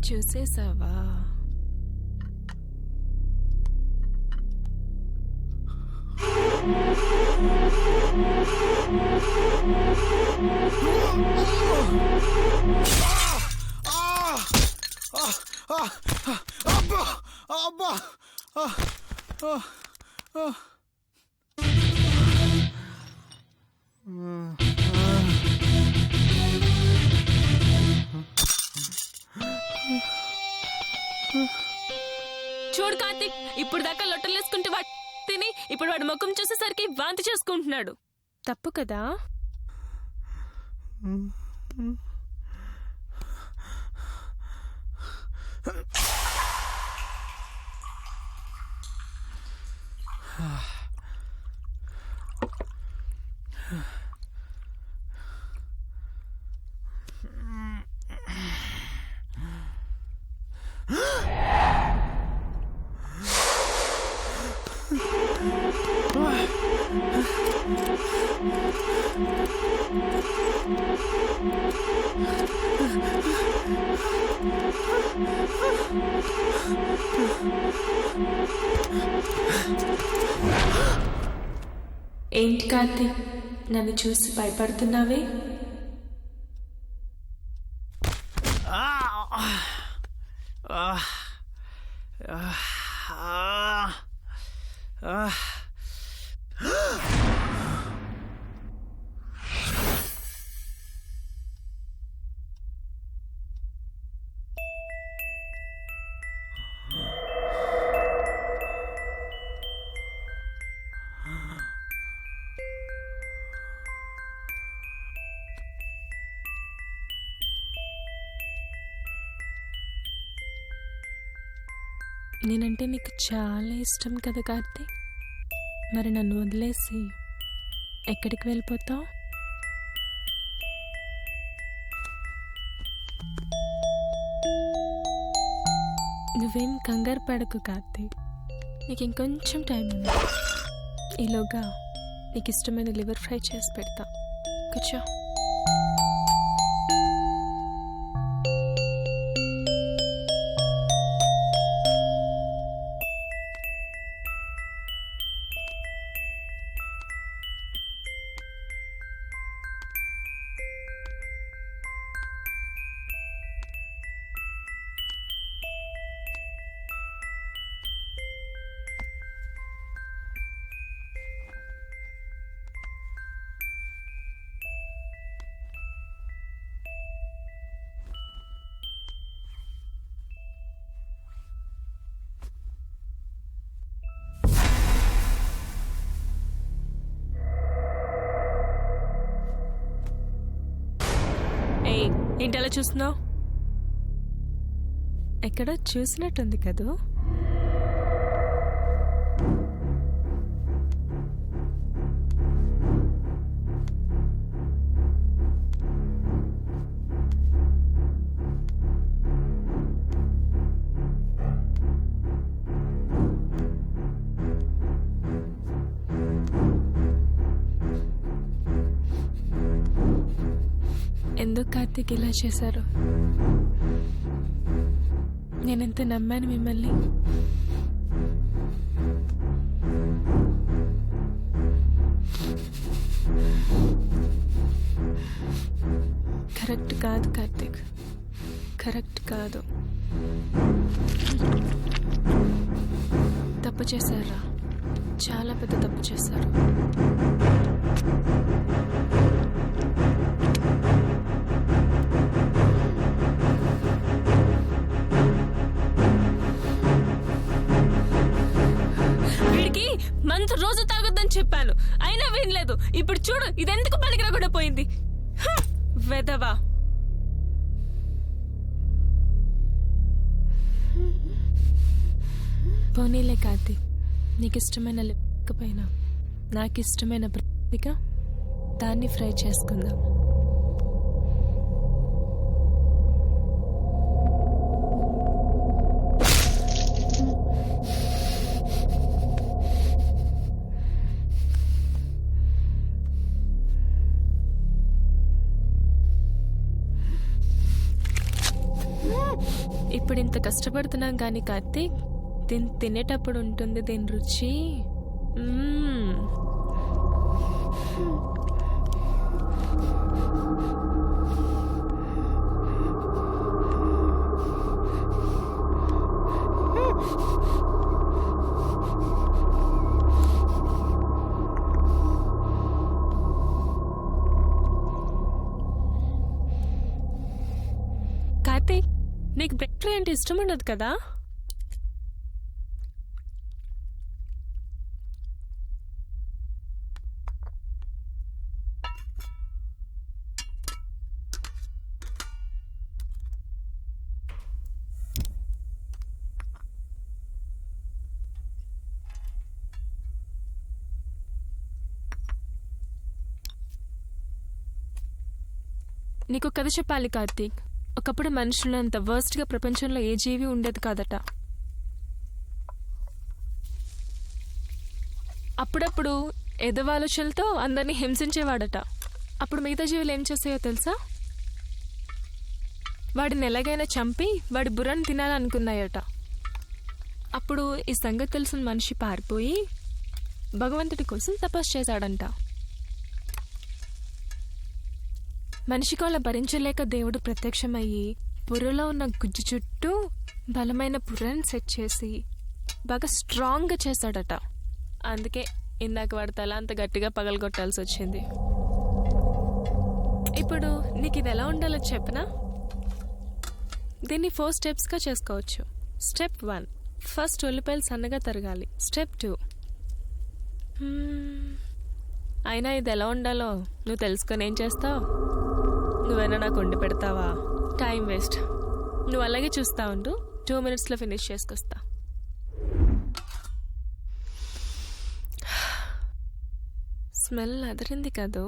చూసేసావా? అబ్బా అబ్బా. చూడు కార్తీక్, ఇప్పుడు దాకా లొట్టలేసుకుంటూ తిని ఇప్పుడు వాడు ముఖం చూసేసరికి వాంతి చేసుకుంటున్నాడు. తప్పు కదా? ఏంటి కార్తీక్, నన్ను చూసి భయపడుతున్నావే? నేనంటే నీకు చాలా ఇష్టం కదా కార్తీక్. మరి నన్ను వదిలేసి ఎక్కడికి వెళ్ళిపోతావు? నువ్వేం కంగారు పడకు కార్తీక్, నీకు ఇంకొంచెం టైం ఉంది. ఈలోగా నీకు ఇష్టమైన లివర్ ఫ్రై చేసి పెడతా. కూర్చో. ఏంటి అలా చూస్తున్నావు? ఎక్కడో చూసినట్టుంది కదూ. ఎందుకు కార్తీక్ ఇలా చేశారు? నేనెంత నమ్మాను మిమ్మల్ని. కరెక్ట్ కాదు కార్తీక్, కరెక్ట్ కాదు. తప్పు చేశారా? చాలా పెద్ద తప్పు చేశారు. మందు రోజు తాగొద్దని చెప్పాను, అయినా వినలేదు. ఇప్పుడు చూడు, ఇదెందుకు పలికిరకుండా పోయింది. వెదవా. పోనీలే కార్తీక్, నీకు ఇష్టమైన లేకపోయినా నాకు ఇష్టమైన బ్రతిగా దాన్ని ఫ్రై చేసుకుందాం. ఇప్పుడు ఇంత కష్టపడుతున్నాం కానీ కార్తీక్, దీన్ని తినేటప్పుడు ఉంటుంది దీని రుచి. కార్తీక్, నీకు బ్రెడ్ ఫ్రై అంటే ఇష్టం ఉండదు కదా? నీకు కథ చెప్పాలి కార్తీక్. ఒకప్పుడు మనుషులంత వర్స్ట్గా ప్రపంచంలో ఏ జీవి ఉండేది కాదట. అప్పుడప్పుడు ఎదవాలోచనలతో అందరినీ హింసించేవాడట. అప్పుడు మిగతా జీవులు ఏం చేసాయో తెలుసా? వాడిని ఎలాగైనా చంపి వాడి బుర్రను తినాలనుకున్నాయట. అప్పుడు ఈ సంగతి తెలిసిన మనిషి పారిపోయి భగవంతుడి కోసం తపస్సు చేశాడంట. మనిషికి అలా భరించలేక దేవుడు ప్రత్యక్షమయ్యి బుర్రలో ఉన్న గుజ్జు చుట్టూ బలమైన బుర్రను సెట్ చేసి బాగా స్ట్రాంగ్గా చేశాడట. అందుకే ఇందాక వాడి తల అంత గట్టిగా పగలగొట్టాల్సి వచ్చింది. ఇప్పుడు నీకు ఇది ఎలా ఉండాలో చెప్పనా? దీన్ని 4 స్టెప్స్గా చేసుకోవచ్చు. స్టెప్ 1, ఫస్ట్ ఉల్లిపాయలు సన్నగా తరగాలి. స్టెప్ 2, అయినా ఇది ఎలా ఉండాలో నువ్వు తెలుసుకొని ఏం చేస్తావు? నువ్వైనా నాకు వండి పెడతావా? Time waste. నువ్వు అలాగే చూస్తా ఉండు, 2 minutesలో ఫినిష్ చేసుకొస్తా. స్మెల్ అదిరింది కదూ.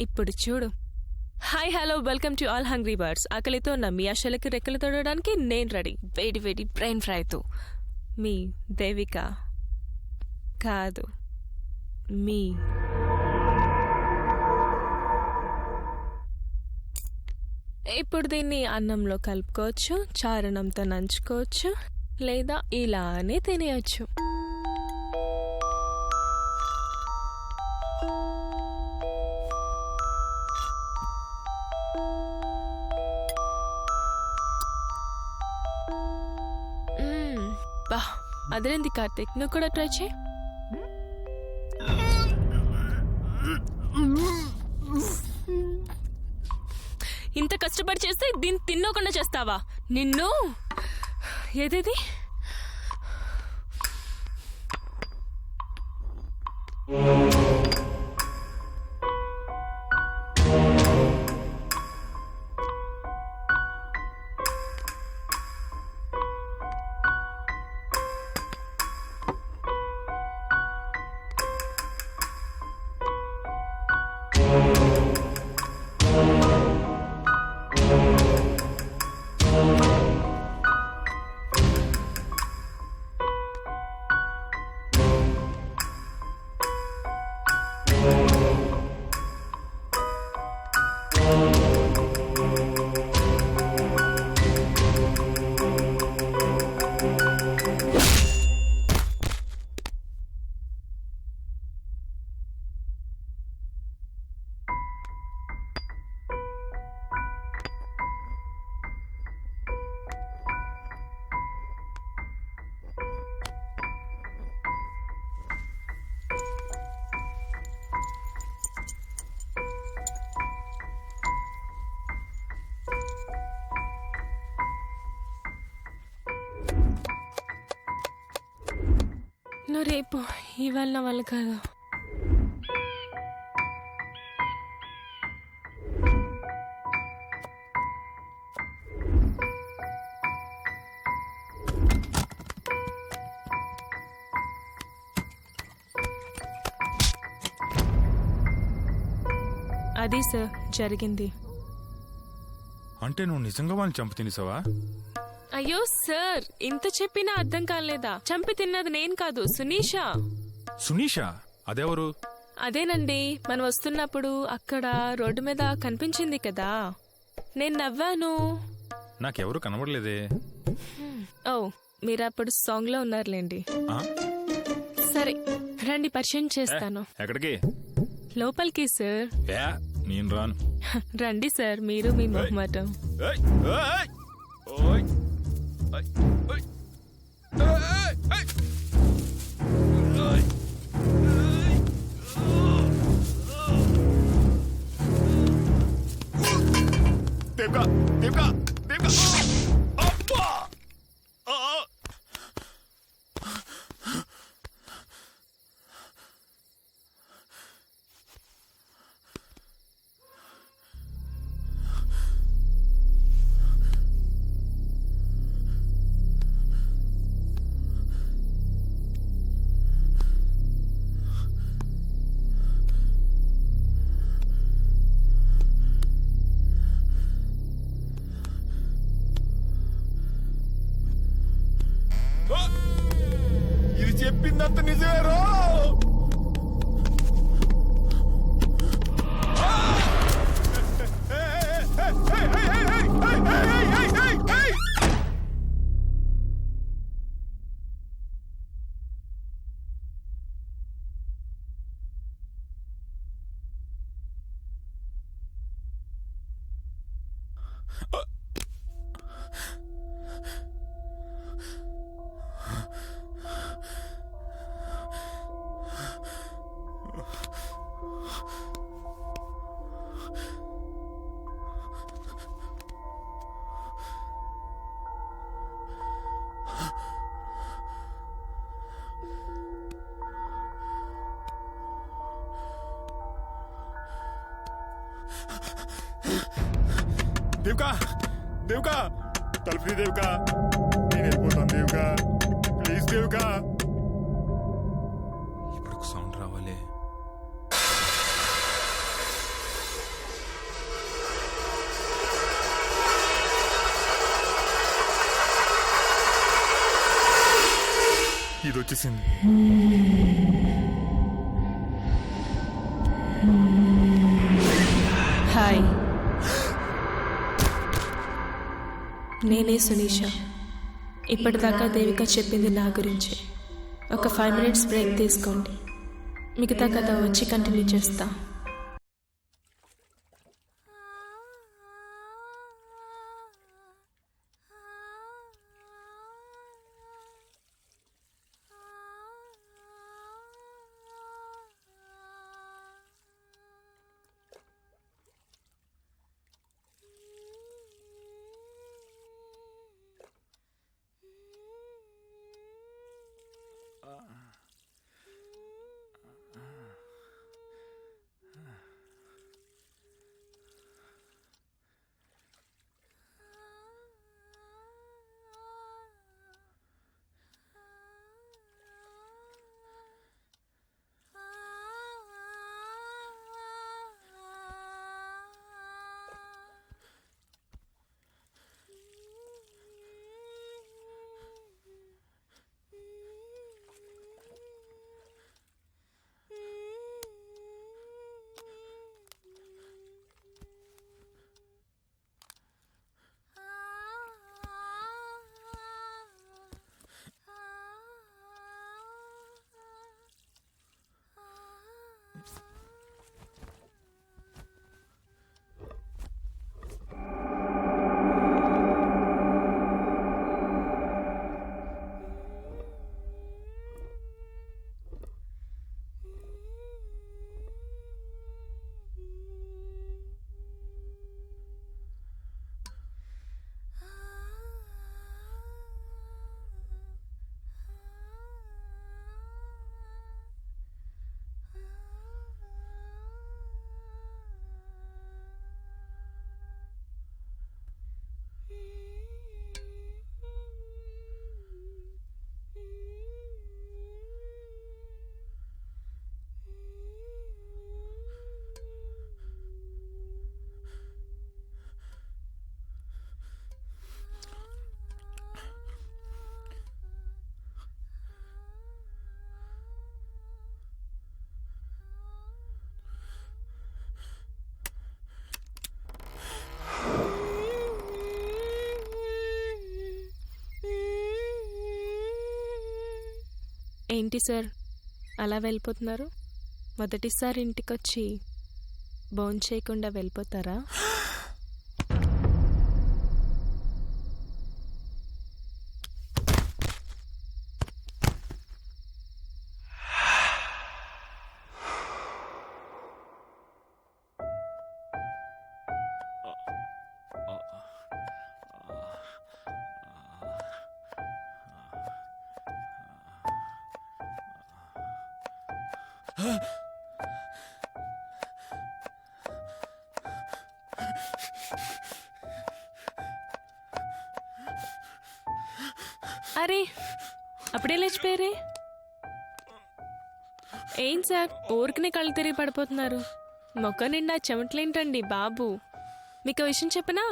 ఇప్పుడు చూడు. Hi, hello, welcome to all hungry birds. ఆకలితో ఉన్న మీ ఆశలకి రెక్కలు తొడడానికి నేను రెడీ. వేడి వేడి బ్రెయిన్ ఫ్రైతో. మీ దేవిక కాదు, మీ. ఇప్పుడు దీన్ని అన్నంలో కలుపుకోవచ్చు, చారణంతో నంచుకోవచ్చు, లేదా ఇలానే తినేయచ్చు. బా, అదేంది కార్తీక్, నువ్వు కూడా ట్రై చేయి. ఇంత కష్టపడి చేస్తే దీన్ని తిన్నకుండా చేస్తావా? నిన్ను ఏదేది నువ్వు రేపు ఇవాళ నా వల్ల కాదు. అది సార్ జరిగింది. అంటే నువ్వు నిజంగా వాళ్ళని చంపు తినేసావా? అయ్యో సార్, ఇంత చెప్పినా అర్థం కాలేదా? చంపి తిన్నది నేను కాదు, సునీషా. సునీషా? అదెవరు? అదేనండి, మనం వస్తున్నప్పుడు అక్కడ రోడ్డు మీద కనిపించింది కదా, నేను నవ్వాను. నాకెవరు కనబడలేదే. ఓ, మీరు అప్పుడు సాంగ్ లో ఉన్నారులేండి. ఆ? సరే రండి, పరిచయం చేస్తాను. ఎక్కడికి? లోపలికి సార్. నేను రాను. రండి సార్, మీరు మీ మొహమాటం. దేవికా, దేవికా, దేవికా! అబ్బా! చెప్పిందంత నిజమేరో. దేవికా, దేవికా, తలుపు దేవికా, నేను వెళ్ళిపోతాను దేవికా, ప్లీజ్ దేవికా. ఇప్పుడు ఒక సౌండ్ రావాలి. ఇది వచ్చేసింది. హాయ్, నేనే సునీష. ఇప్పటిదాకా దేవిక చెప్పింది నా గురించి. ఒక 5 minutes బ్రేక్ తీసుకోండి, మిగతా కథ వచ్చి కంటిన్యూ చేస్తా. ఏంటి సార్ అలా వెళ్ళిపోతున్నారు? మొదటిసారి ఇంటికొచ్చి భోంచేయకుండా వెళ్ళిపోతారా? అరే అప్పుడే లేచిపోయారే. ఏం సార్ ఊరికనే కళ్ళు తిరిగి పడిపోతున్నారు? మొక్క నిండా చెమటలేంటండి బాబు. మీకు విషయం చెప్పనా?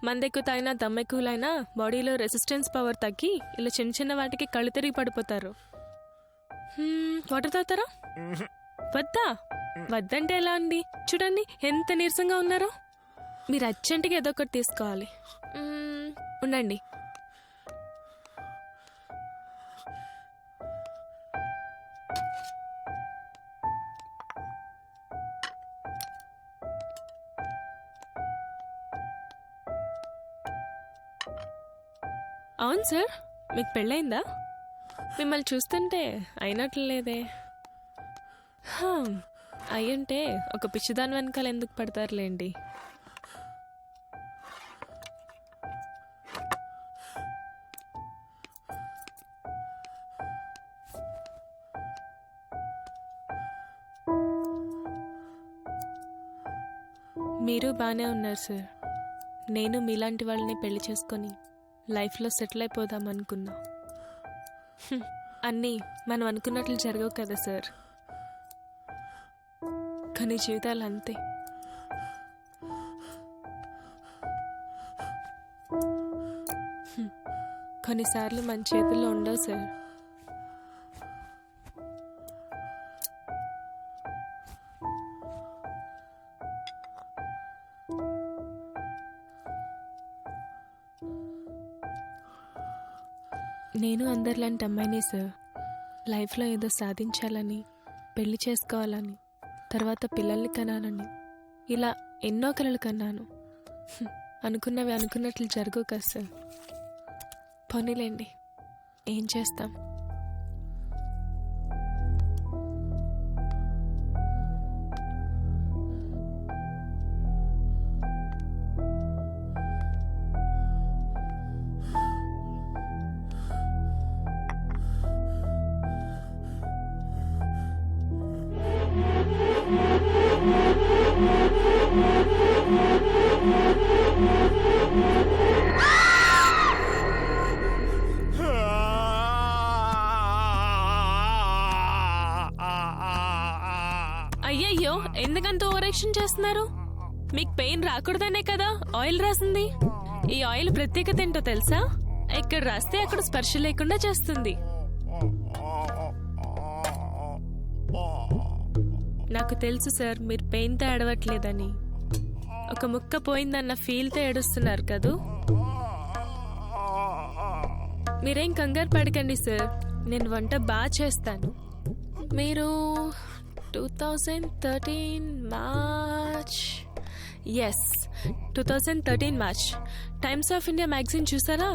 మందెక్కువ తాగినా దమ్మెక్కువలైనా బాడీలో రెసిస్టెన్స్ పవర్ తగ్గి ఇలా చిన్న చిన్న వాటికి కళ్ళు తిరిగి పడిపోతారు. వాటర్ తాగుతారా? వద్దా? వద్దంటే ఎలా అండి? చూడండి ఎంత నీరసంగా ఉన్నారో. మీరు అర్జెంటుగా ఏదో ఒకటి తీసుకోవాలి. ఉండండి. అవును సార్, మీకు పెళ్ళయిందా? మిమ్మల్ని చూస్తుంటే అయినట్లు లేదే. అయ్యుంటే ఒక పిచ్చిదాని వెనకాల ఎందుకు పడతారులేండి. మీరు బాగానే ఉన్నారు సార్. నేను మీలాంటి వాళ్ళని పెళ్లి చేసుకొని లైఫ్లో సెటిల్ అయిపోదాం అనుకున్నా. అన్నీ మనం అనుకున్నట్లు జరగవు కదా సార్. కానీ జీవితాలు అంతే. కొన్నిసార్లు మన చేతుల్లో ఉండవు సార్. నేను అందరిలాంటి అమ్మాయినే సార్. లైఫ్లో ఏదో సాధించాలని, పెళ్లి చేసుకోవాలని, తర్వాత పిల్లల్ని కనాలని, ఇలా ఎన్నో కలలు కన్నాను. అనుకున్నవి అనుకున్నట్లు జరగవు కదా సార్. పోనీలేండి, ఏం చేస్తాం. అయ్యయ్యో, ఎందుకంత ఓవరాక్షన్ చేస్తున్నారు? మీకు పెయిన్ రాకూడదనే కదా ఆయిల్ రాసింది. ఈ ఆయిల్ ప్రత్యేకత ఏంటో తెలుసా? ఎక్కడ రాస్తే అక్కడ స్పర్శ లేకుండా చేస్తుంది. నాకు తెలుసు సార్, మీరు పెయిన్తో ఏడవట్లేదని. ఒక ముక్క పోయిందన్న ఫీల్తో ఏడుస్తున్నారు కదూ. మీరేం కంగారు పడకండి సార్, నేను వంట బాగా చేస్తాను. మీరు 2013 March, yes 2013 March Times of India magazine చూసారా?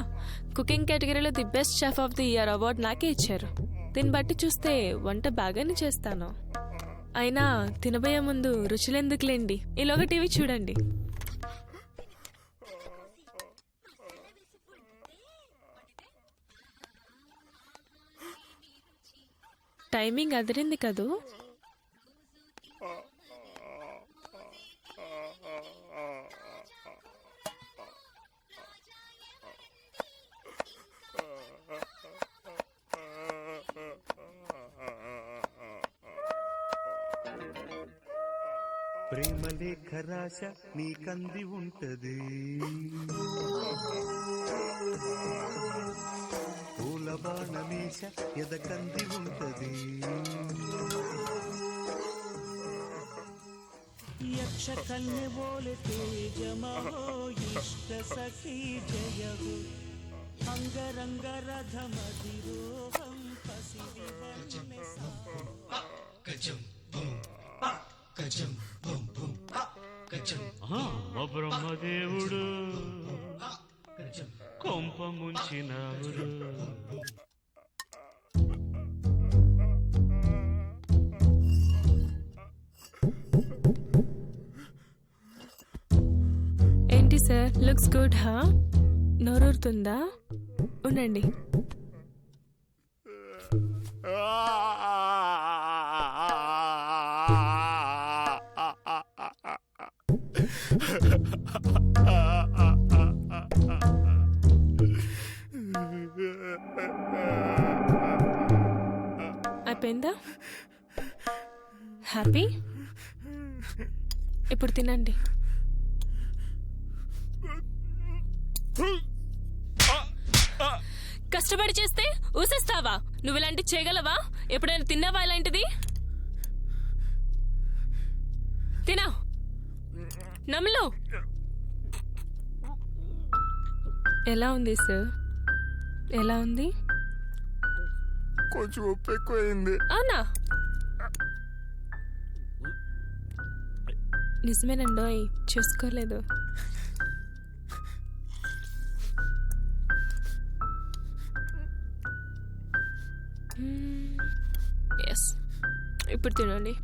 కుకింగ్ కేటగిరీలో the best chef of the year award నాకే ఇచ్చారు. దీన్ని బట్టి చూస్తే వంట బాగానే చేస్తాను. అయినా తినబోయే ముందు రుచులెందుకులేండి, ఈలోగా టీవీ చూడండి. టైమింగ్ అదిరింది కదూ. ప్రేమ లేఖ రాశ నీకంది ఉంటది, పూల బాణమేష ఎదకంది ఉంటది. యక్ష కన్య బోలే తేజమహో ఇష్ట సఖీ జయహో అంగరంగ రథమధిరోహం పసిడి వన్నె గజం గజం బ్రహ్మదేవుడు కొంప ముంచినావుడు. ఏంటి సార్, లుక్స్ గుడ్ హా? నోరూరుతుందా? ఉండండి. అయిపోయిందా? హ్యాపీ? ఇప్పుడు తినండి. కష్టపడి చేస్తే ఊసేస్తావా? నువ్వు ఇలాంటివి చేయగలవా? ఎప్పుడైనా తిన్నావా ఇలాంటిది? తినా నమ్ములో. ఎలా ఉంది సార్? ఎలా ఉంది? కొంచెం ఉప్పు ఎక్కువైంది. అవునా? నిజమేనండోయ్, చూసుకోలేదు. ఎస్, ఇప్పుడు తినండి.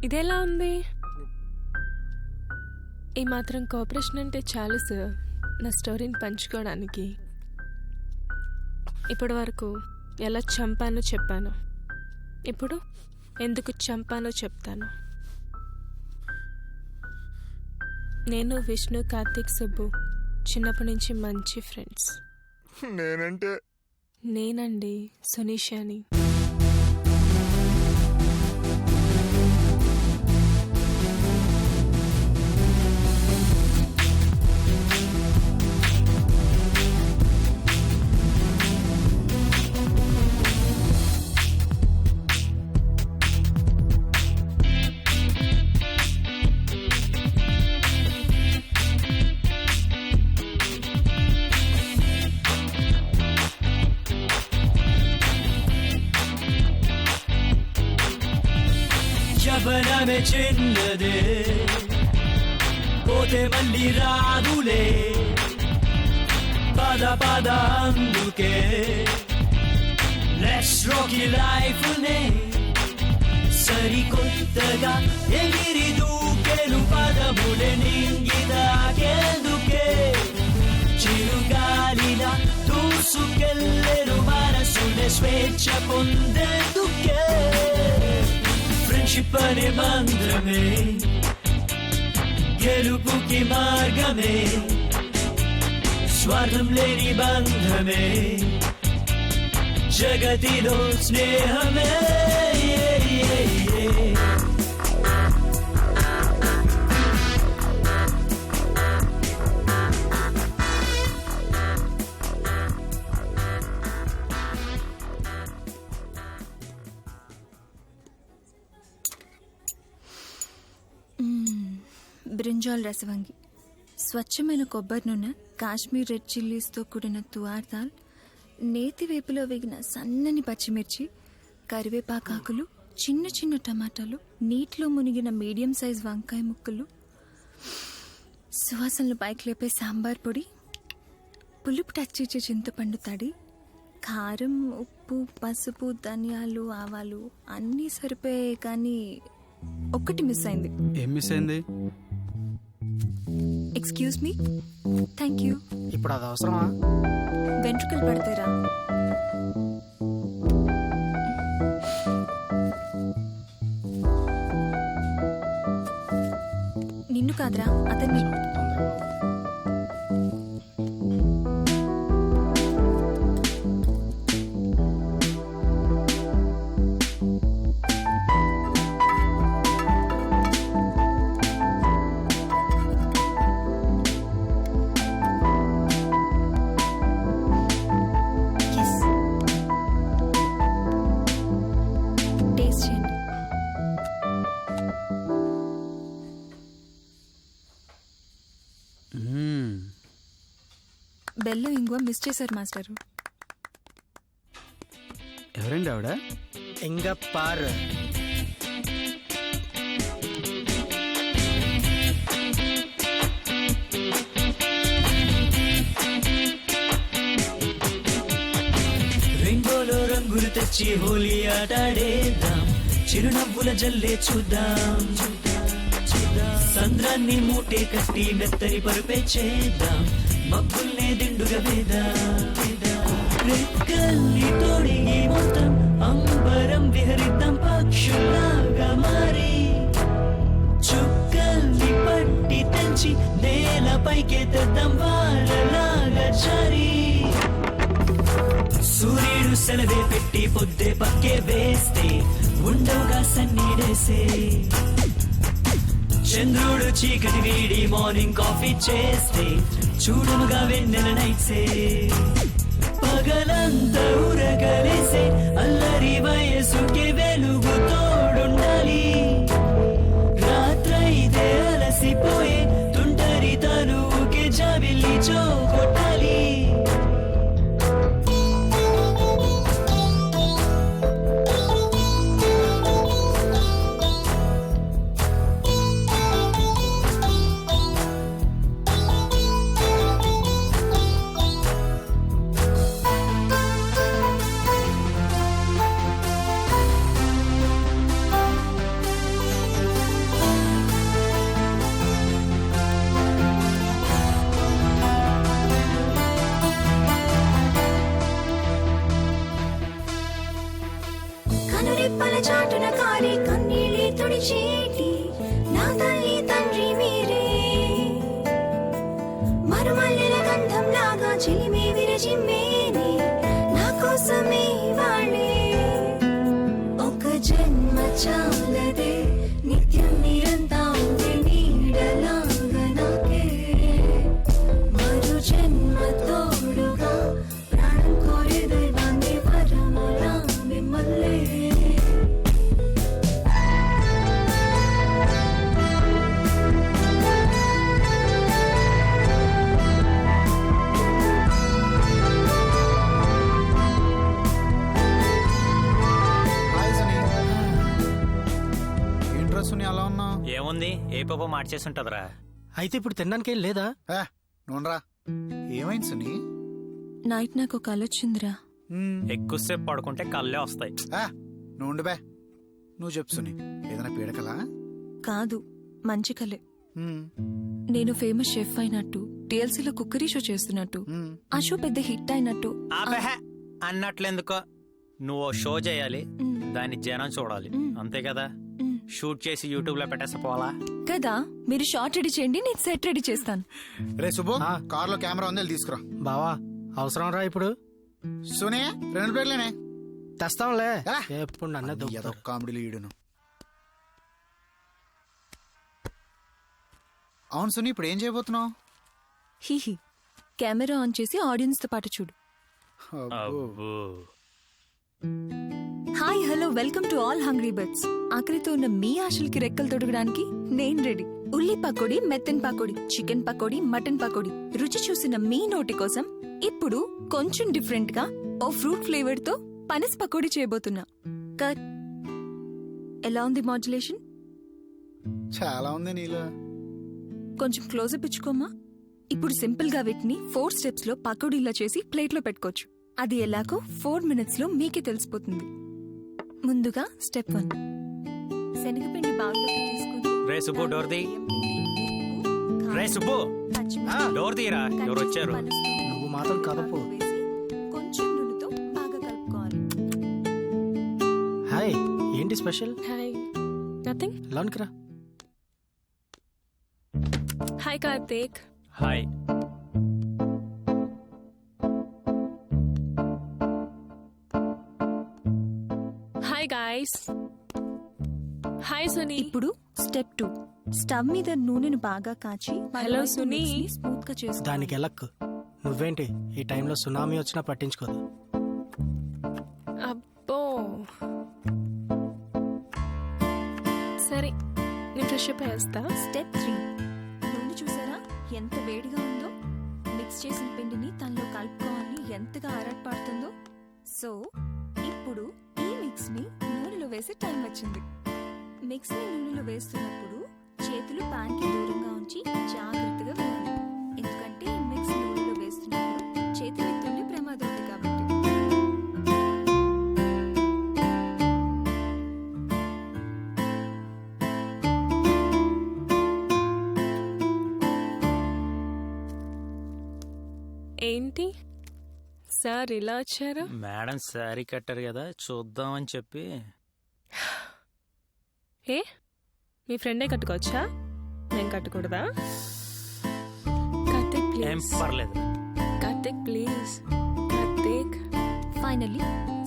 ఇదెలా ఉంది? ఈ మాత్రం కోఆపరేషన్ అంటే చాలు సార్ నా స్టోరీని పంచుకోవడానికి. ఇప్పటి వరకు ఎలా చంపానో చెప్పాను, ఇప్పుడు ఎందుకు చంపానో చెప్తాను. నేను, విష్ణు, కార్తీక్, సుబ్బు చిన్నప్పటి నుంచి మంచి ఫ్రెండ్స్. నేనండి సునీషాని. యవ్వనమే చిన్నదే, పోతే మళ్ళీ రాదులే. పద పద అందుకే లెట్స్ రాక్ ఈ లైఫ్ నే సరికొత్తగా ఎగిరి దూకెను పదములే నింగిదాకేందుకే. చిరుగాలిలా దూసుకెళ్ళెను మనసునే స్వేచ్ఛ పొందేందుకే. ఫ్రెండ్షిప్ అనే మంత్రమే గెలుపుకి మార్గమే, స్వార్థం లేని బంధమే జగతిలో స్నేహమే. బ్రింజాల్ రసవంగి, స్వచ్ఛమైన కొబ్బరి నూనె, కాశ్మీర్ రెడ్ చిల్లీస్తో కూడిన తువార్ దాల్, నేతి వేపులో వేగిన సన్నని పచ్చిమిర్చి, కరివేపాకాకులు, చిన్న చిన్న టమాటాలు, నీటిలో మునిగిన మీడియం సైజ్ వంకాయ ముక్కలు, సువాసనలు పైకి లేపే సాంబార్ పొడి, పులుపు టచ్ ఇచ్చే చింతపండు తడి, కారం, ఉప్పు, పసుపు, ధనియాలు, ఆవాలు అన్నీ సరిపోయాయి. కానీ ఒక్కటి మిస్ అయింది. ఏం మిస్ అయింది? Excuse me. Thank you. ఇప్పుడు అది అవసరమా? వెంట్రుకలు పడతారా? నిన్ను కాదురా, అతన్ని. బెల్లం ఇంగువ మిస్ చేశారు మాస్టరు. ఎవరండి ఆవిడ? ఎంగప్పార్. రెయిన్బోలో రంగులు తెచ్చి హోలీ ఆటాడేద్దాం, చిరునవ్వుల జల్లే చూద్దాం. సంద్రాన్ని మూటే కట్టి మెత్తని పరుపే చేద్దాం, మబ్బుల్నే దిండుగా వేద్దాం. రెక్కల్ని తోడిగి మొత్తం అంబరం విహరిద్దాం పక్షులాగా మారి. చుక్కల్ని పట్టి తెంచి నేలపైకే తెద్దాం వాళ్ళలాగా జారి. సూర్యుడు సెలవే పెట్టి పొద్దే పక్కే వేస్తే ఉండవుగా సన్నీడేసే. చంద్రుడు చీకటి వీడి మార్నింగ్ కాఫీ చేస్తే చూడముగా వెన్నెల నైట్సే. పగలంతా ఉరగలే పిలిచేటి నా తల్లి తండ్రి మీరే మరుమల్లెల గంధం లాగా చిలిమే విరజిమ్మేనే నా కోసమే వాళ్ళే ఒక జన్మ చాలదే నిత్యం నిరంతరం నీడలాగా నాకే మరు జన్మ తోడుగా ప్రాణం కోరే దైవాన్ని వరములా మిమ్మల్నే హాయ్ సునీ. ఏంట్రా సునీ అలా ఉన్నావు? ఏముంది ఏ పాప మార్చేసి ఉంటదిరా. అయితే ఇప్పుడు తినడానికి ఏం లేదా? నూనరా. ఏమైంది సునీ? నైట్ నాకు ఒక ఆలోచిందిరా. ఎక్కువసేపు పడుకుంటే కళ్ళే వస్తాయి. నువ్వు బే. నువ్వు చెప్పు సునీ, ఏదైనా పీడకలా? కాదు, మంచి కలే. నేను ఫేమస్ షెఫ్ అయినట్టు, టీఎల్సీలో కుక్కరీ షో చేస్తున్నట్టు, ఆ షో పెద్ద హిట్ అయినట్టు. ఆబెహే అన్నట్లెందుకో. నువ్వు షో చేయాలి, దాన్ని జనం చూడాలి, అంతే కదా. షూట్ చేసి యూట్యూబ్ లో పెట్టేసిపోవాలా కదా. మీరు షార్ట్ రెడీ చేయండి, నేను సెట్ రెడీ చేస్తాను. రే సుబ్బు, కార్లో కెమెరా ఉంది, వెళ్ళి తీసుకురా. బావా అవసరం రా ఇప్పుడు. సునీ 2 ప్లేట్లేనే తెస్తాంలే. ఎప్పుడు నన్ను ఏదో కామెడీలు ఈడును. అవును సునీ, ఇప్పుడు ఏం చేయబోతున్నావు? హిహి, కెమెరా ఆన్ చేసి ఆడియన్స్ తో పాటు చూడు. Hi hello, welcome to all hungry birds. ఆఖరితో ఉన్న మీ ఆశలకి రెక్కలు తొడగడానికి నేను రెడీ. ఉల్లి పకోడీ, మెత్తన్ పకోడీ, చికెన్ పకోడీ, మటన్ పకోడీ రుచి చూసిన మీ నోటి కోసం ఇప్పుడు కొంచెం డిఫరెంట్ గా ఓ ఫ్రూట్ ఫ్లేవర్ తో పనస్ పకోడీ చేయబోతున్నా. కట్. ఎలా ఉంది మాడ్యులేషన్? చాలా ఉంది నీలో. కొంచెం క్లోజప్ ఇచ్చుకోమా. ఇప్పుడు సింపుల్ గా వీటిని 4 స్టెప్స్ లో పకోడీలా చేసి ప్లేట్ లో పెట్టుకోవచ్చు. అది ఎలాగో 4 minutes లో మీకే తెలిసిపోతుంది. ముందుగా స్టెప్ 1, శనగపిండి బౌల్లోకి తీసుకుని రే సుబ్బు, డోర్ తీ. రే సుబ్బు, డోర్ తీరా, ఎవరు వచ్చారు? నువ్వు మాత్రం కదపు. కొంచెం నూనెతో బాగా కలుపుకోవాలి. హాయ్, ఏంటి స్పెషల్? హాయ్. నథింగ్. లోనికి రా. Hi Karthik. Hi. Hi guys. Hi Suni. ఇప్పుడు స్టెప్ 2, స్టవ్ మీద నూనెను బాగా కాచి హలో సునీ. స్మూత్ గా చేసుకోవాలి. దానికి ఎలక్కు. నువ్వేంటి ఈ టైంలో సునామీ వచ్చినా పట్టించుకోదు. అబ్బో, సరే నేను ఫ్రెష్ అప్ అయ్యేస్తా. స్టెప్ 3, నూనె చూసారా ఎంత వేడిగా ఉందో? మిక్స్ చేసిన పిండిని తనలో కలుపుకోవాలి, ఎంతగా ఆరాటపడుతుందో. సో ఇప్పుడు ఈ మిక్స్ ని నూనెలో వేసే టైం వచ్చింది. మిక్స్ ని నూనెలో వేస్తున్నప్పుడు చేతులు పాన్ కి దూరంగా ఉంచి జాగ్రత్తగా వేయాలి. ఎందుకంటే ఈ మిక్స్ నూనెలో వేస్తున్నప్పుడు చేతులు ఎత్తుండే ప్రమాదం ఉంది కాబట్టి. ఏంటి సార్ ఇలా వచ్చారు? మేడం శారీ కట్టారు కదా, చూద్దామని చెప్పి. ఏ మీ ఫ్రెండే కట్టుకోవచ్చా, నేను కట్టకూడదా? కార్తీక్ ఏం ప్లీజ్. పర్లేదు. Karthik please. Karthik. Finally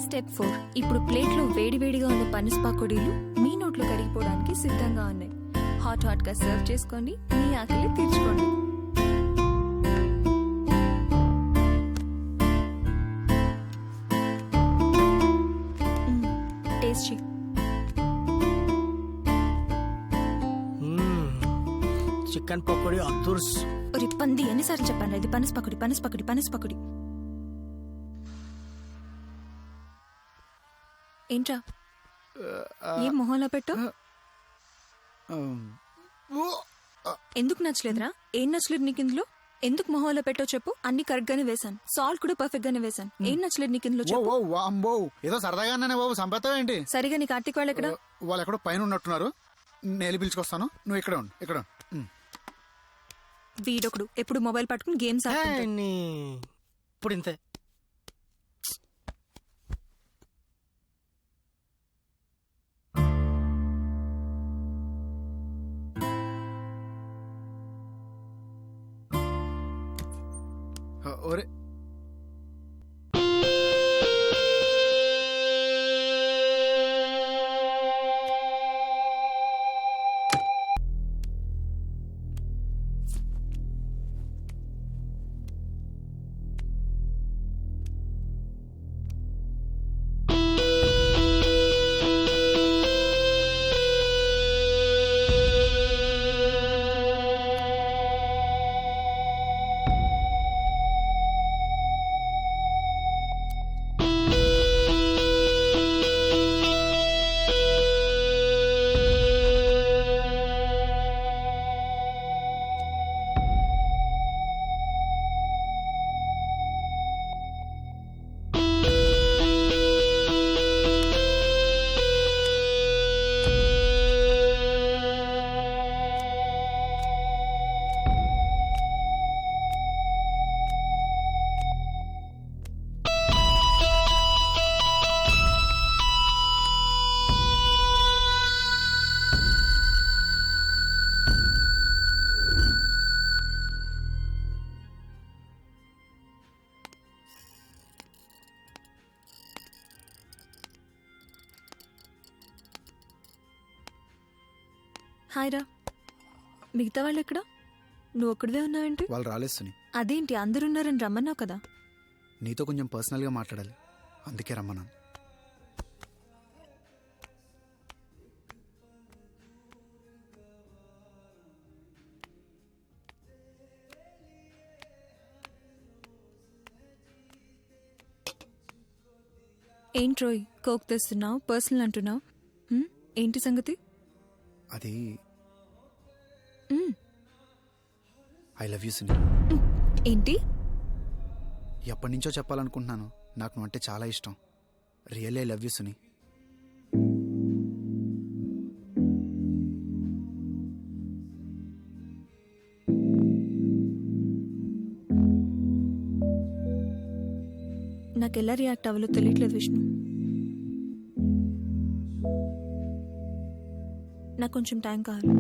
step 4, ఇప్పుడు ప్లేట్లో వేడివేడిగా ఉన్న పనస పకోడీలు మీ నోట్లో కరిగిపోవడానికి సిద్ధంగా ఉన్నాయి. హాట్ హాట్ గా సర్వ్ చేసుకోండి, మీ ఆకలి తీర్చుకోండి. టేస్ట్ చెయ్యి. చికెన్ పకోడీ అద్దుర్స్. ఒరి పంది, ఎన్నిసార్లు చెప్పాను ఇది పనస పకోడీ, పనస పకోడీ, పనస పకోడీ. ఏంట్రా ఏం మొహంలో పెట్టు? ఎందుకు నచ్చలేదురా? ఏం నచ్చలేదు నీకు ఇందులో? ఎందుకు మొహంలో పెట్టో చెప్పు. అన్ని కరెక్ట్ గానే వేసాను, సాల్ట్ కూడా పర్ఫెక్ట్ గానే వేసాను. ఏం నచ్చలేదు నీకు ఇందులో చెప్పు. ఏదో సరదాగా అన్నానే బాబు, సంపేతావు ఏంటి? సరిగా నీ కార్తీక్ వాళ్ళు ఎక్కడ? వాళ్ళు ఎక్కడో పైన ఉన్నట్టున్నారు. నేను పిలుచుకొస్తాను, నువ్వు ఇక్కడ ఉండు. ఇక్కడ వీడొకడు ఎప్పుడు మొబైల్ పట్టుకుని గేమ్స్ ఆడుతుంటాడు. ఇప్పుడు ఇంతే. హాయ్ రా. మిగతా వాళ్ళు ఎక్కడ? నువ్వు ఒక్కడివే ఉన్నావేంటి? వాళ్ళు రాలేదు సుని. అదేంటి అందరు ఉన్నారని రమ్మన్నావు కదా. నీతో కొంచెం పర్సనల్గా మాట్లాడాలి, అందుకే రమ్మన్నాను. ఏంట్రోయ్ కోక్ తెస్తున్నావు, పర్సనల్ అంటున్నావు? ఏంటి సంగతి? అది మ్, ఐ లవ్ యూ సుని. ఏంటి? ఎప్పటి నుంచో చెప్పాలనుకుంటున్నాను, నాకు నువ్వు అంటే చాలా ఇష్టం. Really I love you Suni. నాకు ఎలా రియాక్ట్ అవ్వాలో తెలియట్లేదు విష్ణు. నాకు కొంచెం టైం కావాలి.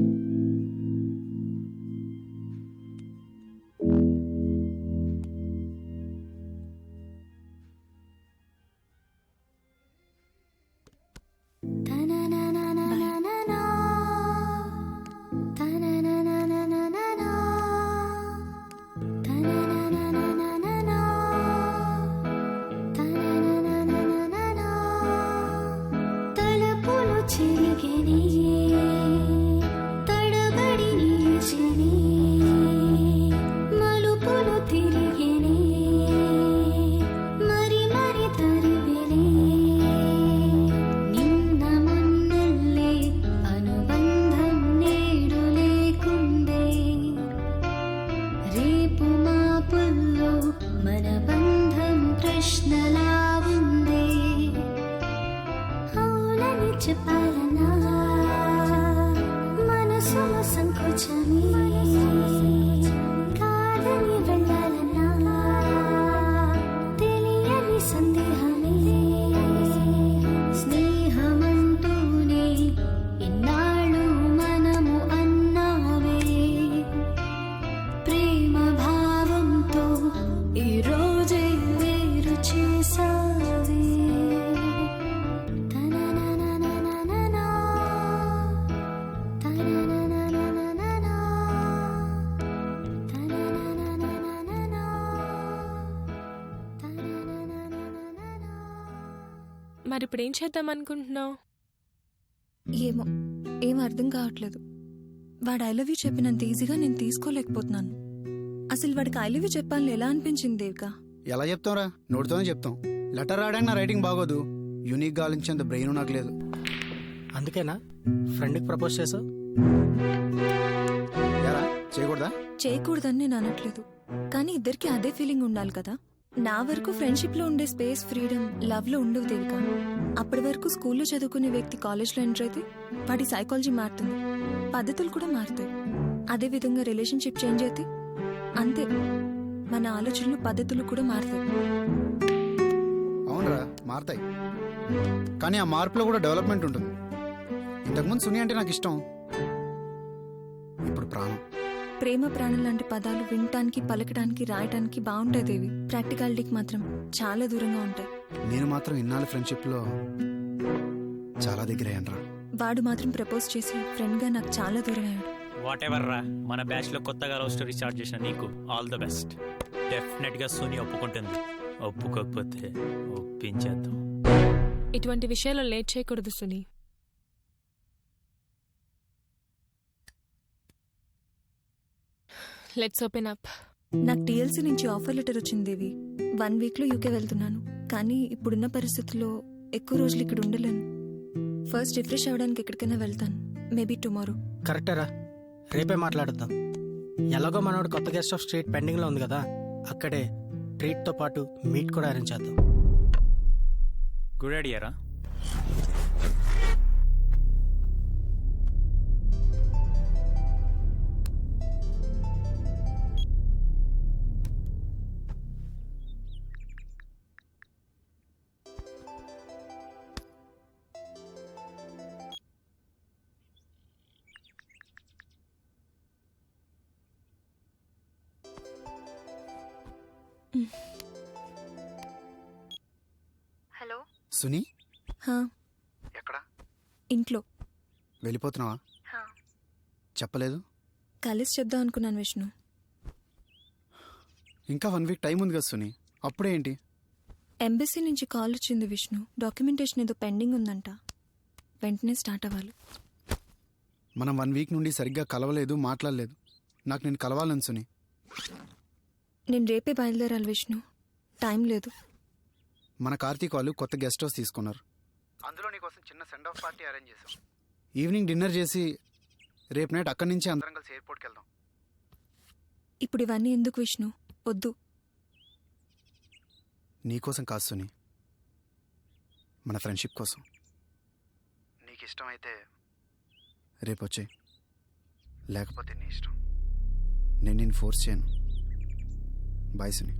తలపులు చిరిగిని తడబడి నిలిచిని మలుపులు తిరిగిని మరి మరి తరివిని నిన్న మొన్నల్లే అనుబంధం నేడు లేకుందే రేపు మాపుల్లో మన బంధం ప్రశ్నలా ఉందే అవునని చెప్పాలనా మనసులో సంకోచమే కాదని వెళ్ళాలన్నా తెలియని సందేహమే స్నేహమంటూనే ఇన్నాళ్ళు మనము అన్నావే ప్రేమ భావంతో ఈ రోజే వేరు చేసావే తనననననననా తనననననననా తనననననననా తనననననననా. మరి ఇప్పుడు ఏం చేద్దాం అనుకుంటున్నావు? ఏమో ఏం అర్థం కావట్లేదు. వాడు ఐ లవ్ యూ చెప్పినంత ఈజీగా నేను తీసుకోలేకపోతున్నాను. అసలు వాడికి ఐ లవ్ యూ చెప్పాలని ఎలా అనిపించింది దేవిక? ఎలా చెప్తాంరా, నోటితోనే చెప్తాం. లెటర్ రాయడానికి నా రైటింగ్ బాగోదు, యూనిక్గా ఆలోచించేంత బ్రెయిన్ నాకు లేదు. అందుకేనా ఫ్రెండ్కి ప్రపోజ్ చేసావు? ఎలా చేయకూడదా? చేయకూడదని నేను అనట్లేదు, కానీ ఇద్దరికి అదే ఫీలింగ్ ఉండాలి కదా. నా వరకు ఫ్రెండ్షిప్ లో ఉండే స్పేస్, ఫ్రీడమ్ లవ్ లో ఉండవు దేవిక. అప్పటి వరకు స్కూల్లో చదువుకునే వ్యక్తి కాలేజ్లో ఎంటర్ అయితే వాడి సైకాలజీ మారుతుంది, పద్ధతులు కూడా మారుతాయి. అదే విధంగా రిలేషన్షిప్ చేంజ్ అయితే అంతే, మన ఆలోచనలు పద్ధతులు కూడా మారుతాయి. అవునరా, మారుతాయి. కానీ ఆ మార్పులో కూడా డెవలప్మెంట్ ఉంటుంది. ఇంతకుముందు సుని అంటే నాకు ఇష్టం, ఇప్పుడు ప్రాణం. ప్రేమ ప్రాణం లాంటి పదాలు వినటానికి, పలకడానికి, రాయటానికి బాగుంటాయి దేవి. ప్రాక్టికాలిటీకి మాత్రం చాలా దూరంగా ఉంటాయి. నేను మాత్రం ఇన్నాళ్ళ ఫ్రెండ్షిప్లో చాలా దగ్గర అయ్యానరా. వాడు మాత్రం ప్రపోజ్ చేసి ఫ్రెండ్ గా నాకు చాలా దూరం అయ్యాడు. వాట్ ఎవర్ రా, మన బ్యాచ్ లో కొత్తగా లవ్ స్టోరీ స్టార్ట్ చేసిన నీకు ఆల్ ద బెస్ట్. డెఫినెట్ గా సోని ఒప్పుకుంటుంది, ఒప్పుకోకపోతే ఒప్పించేద్దాం. ఇటువంటి విషయాల్లో లేట్ చేయకూడదు సుని. Let's open up. నాకు టీఎల్సీ నుంచి ఆఫర్ లెటర్ వచ్చింది దేవి. 1 వీక్ లో యూకే వెళ్తున్నాను, కానీ ఇప్పుడున్న పరిస్థితుల్లో ఎక్కువ రోజులు ఇక్కడ ఉండలేను. ఫస్ట్ రిఫ్రెష్ అవ్వడానికి ఎక్కడికైనా వెళ్తాను, మేబీ టుమారో. కరెక్టరా, రేపే మాట్లాడుద్దాం. ఎలాగో మనోడు కొత్త గెస్ట్ ఆఫ్ స్ట్రీట్ పెండింగ్లో ఉంది కదా, అక్కడే ట్రీట్తో పాటు మీట్ కూడా అరేంజ్ చేద్దాం. గుడ్ ఐడియా రా. హలో సుని, హా, ఎక్కడ? ఇంట్లో. వెళ్ళిపోతున్నావా? హా. చెప్పలేదు. కలిసి చెప్దాం అనుకున్నాను విష్ణు. ఇంకా 1 వీక్ టైం ఉంది కదా సుని, అప్పుడే ఏంటి? ఎంబసీ నుంచి కాల్ వచ్చింది విష్ణు. డాక్యుమెంటేషన్ ఏదో పెండింగ్ ఉందంట, వెంటనే స్టార్ట్ అవ్వాలి. మనం 1 వీక్ నుండి సరిగ్గా కలవలేదు, మాట్లాడలేదు. నాకు నేను కలవాలని సుని. నేను రేపే బయలుదేరాలి విష్ణు, టైం లేదు. మన కార్తీక్ వాళ్ళు కొత్త గెస్ట్ హౌస్ తీసుకున్నారు. అందులో నీకోసం చిన్న సెండ్ ఆఫ్ పార్టీ అరేంజ్ చేశాం. ఈవినింగ్ డిన్నర్ చేసి రేపు నైట్ అక్కడి నుంచి అందరం కలిసి ఎయిర్పోర్ట్కి వెళ్దాం. ఇప్పుడు ఇవన్నీ ఎందుకు విష్ణు, వద్దు. నీకోసం కాదు సుని, మన ఫ్రెండ్షిప్ కోసం. నీకు ఇష్టమైతే రేపు వచ్చేయ్, లేకపోతే నీ ఇష్టం. నేను నిన్ను ఫోర్స్ చేయను. బాయ్ సుని.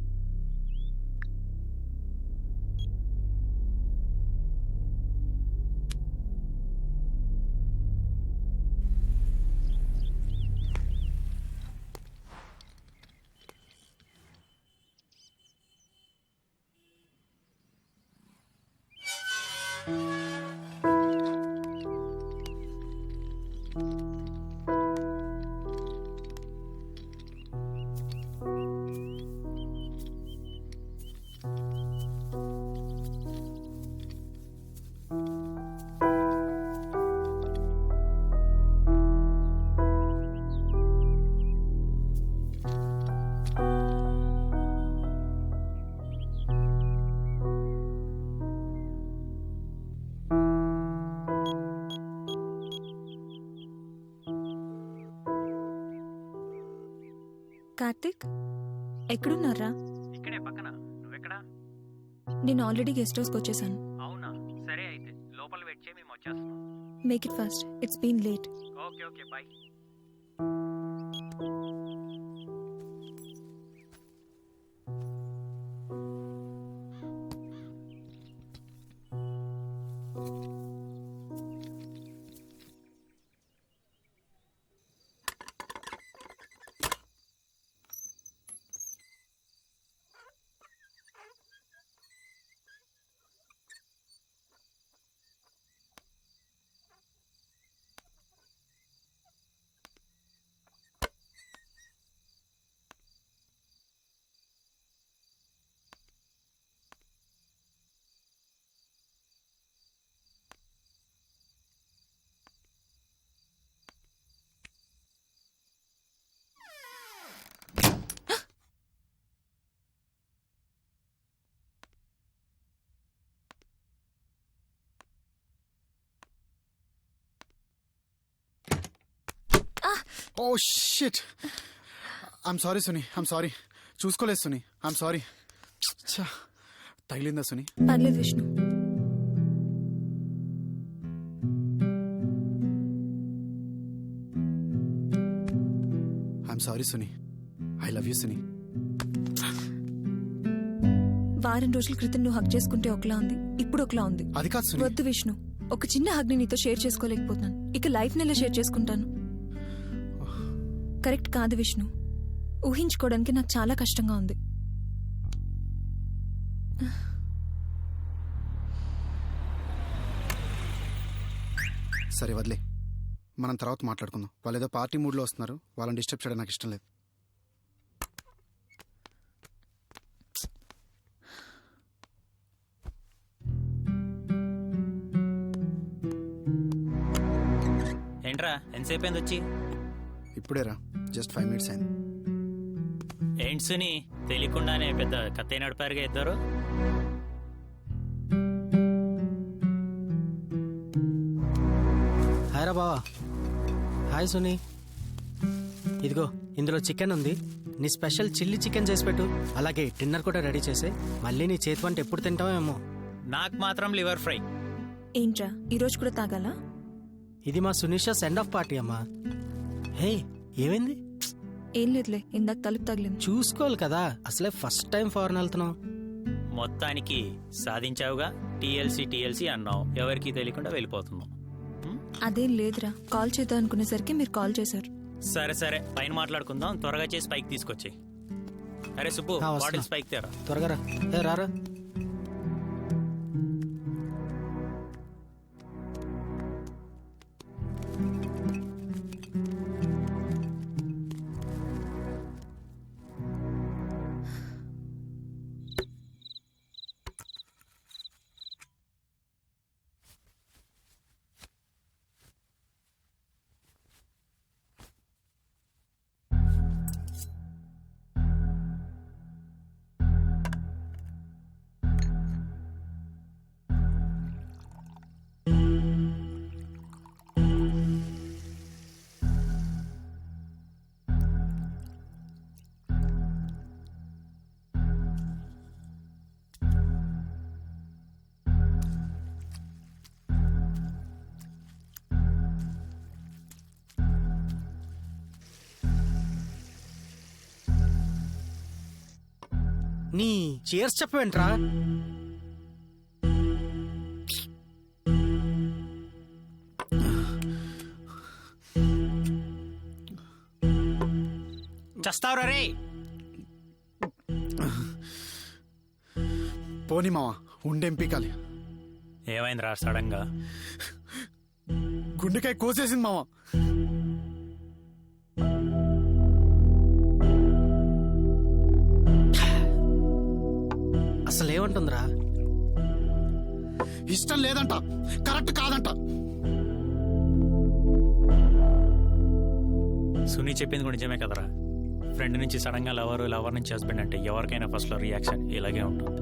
కార్తిక్, ఎక్కడున్నారా? ఇక్కడే పక్కన. నువ్వెక్కడా? నేను ఆల్రెడీ గెస్ట్ హౌస్కి వచ్చేసాను. అవునా, సరే అయితే లోపల వెయిట్ చేయి, మేము వచ్చేస్తున్నాం. Make it fast, it's been late. Okay okay, bye. Oh shit, I'm sorry Suni, I'm sorry. చూసుకోలేదు సుని, ఐమ్ సారీ. తగిలిందా సుని? పర్లేదు Vishnu. I'm sorry Suni, I love you Suni. వారం రోజుల క్రితం నువ్వు హక్ చేసుకుంటే ఒకలా ఉంది, ఇప్పుడు ఒకలా ఉంది. అది కాదు సుని. వద్దు విష్ణు, ఒక చిన్న హగ్ని నీతో షేర్ చేసుకోలేకపోతున్నాను, ఇక లైఫ్ నెల షేర్ చేసుకుంటాను. కరెక్ట్ కాదు విష్ణు, ఊహించుకోవడానికి నాకు చాలా కష్టంగా ఉంది. సరే వదిలే, మనం తర్వాత మాట్లాడుకుందాం. వాళ్ళు ఏదో పార్టీ మూడ్లో వస్తున్నారు, వాళ్ళని డిస్టర్బ్ చేయడం నాకు ఇష్టం లేదు. ఏంట్రా, ఎంతసేపు అయింది వచ్చి? ఇప్పుడేరా, జస్ట్ 5 minutes అయింది. ఏంటి సుని, తెలియకుండానే పెద్ద కత్తే నడిపారుగా ఇద్దరు. హాయ్ రా బావా. హాయ్ సుని. ఇదిగో ఇందులో చికెన్ ఉంది, నీ స్పెషల్ చిల్లీ చికెన్ చేసి పెట్టు. అలాగే డిన్నర్ కూడా రెడీ చేసే. మళ్ళీ నీ చేతి వంట ఎప్పుడు తింటావో ఏమో. నాకు మాత్రం లివర్ ఫ్రై. ఏంట్రా, ఈరోజు కూడా తాగాలా? ఇది మా సునీషా సెండ్ ఆఫ్ పార్టీ అమ్మా. హే, ఏమైంది? ఏం లేదులే, ఇందాక తలుపు తగిలింది. చూసుకోవాలి కదా, అసలే ఫస్ట్ టైం ఫారెన్ వెళ్తున్నావు. మొత్తానికి సాధించావుగా. టీఎల్సీ అన్నావు, ఎవరికి తెలియకుండా వెళ్ళిపోతున్నావు. అదేం లేదురా, కాల్ చేద్దాం అనుకునేసరికి మీరు కాల్ చేశారు. సరే పైన మాట్లాడుకుందాం, త్వరగా చేసి పైకి తీసుకొచ్చేయి. అరే సుబ్బు, వస్తున్నా. బాటిల్స్ పైకి తేరా. త్వరగా రా. ఏ రారా. నీ చేర్స్ చెప్పవేంట్రా? చస్తావురా రే. పోనీ మావా, ఉండేం పీకాలి. ఏమైందిరా సడన్ గా? గుండెకాయ కోసేసింది మావా. అసలు ఏమంటుందిరా? ఇష్టం లేదంట, కరెక్ట్ కాదంట. సునీ చెప్పింది కూడా నిజమే కదరా. ఫ్రెండ్ నుంచి సడన్ గా లవర్ నుంచి హస్బెండ్ అంటే ఎవరికైనా ఫస్ట్ లో రియాక్షన్ ఇలాగే ఉంటుంది.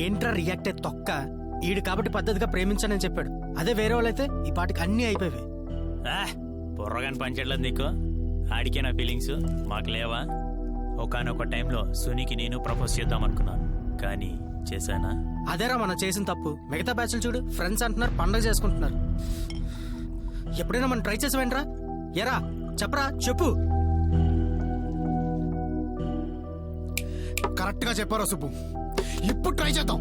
ఏంట్రా రియాక్ట్ అయ్యి తొక్క? ఈడు కాబట్టి పద్ధతిగా ప్రేమించానని చెప్పాడు. అదే వేరే వాళ్ళైతే ఈ పాటికి అన్నీ అయిపోయాయి. బుర్రగాని పనిచేయట్లేదు నీకు. ఆడికే నా ఫీలింగ్స్, మాకు లేవా? ఒకనొక టైంలో సునీకి నేను ప్రపోజ్ చేద్దాం అనుకున్నాను, కానీ చేశానా? అదేరా మనం చేసిన తప్పు. మిగతా బ్యాచ్లు చూడు, ఫ్రెండ్స్ అంటున్నారు, పండగ చేసుకుంటున్నారు. ఎప్పుడైనా మనం ట్రై చేసావేంట్రా? ఎరా చెప్పరా, చెప్పు. కరెక్ట్ గా చెప్పారా సుబ్బు? ఇప్పుడు ట్రై చేద్దాం.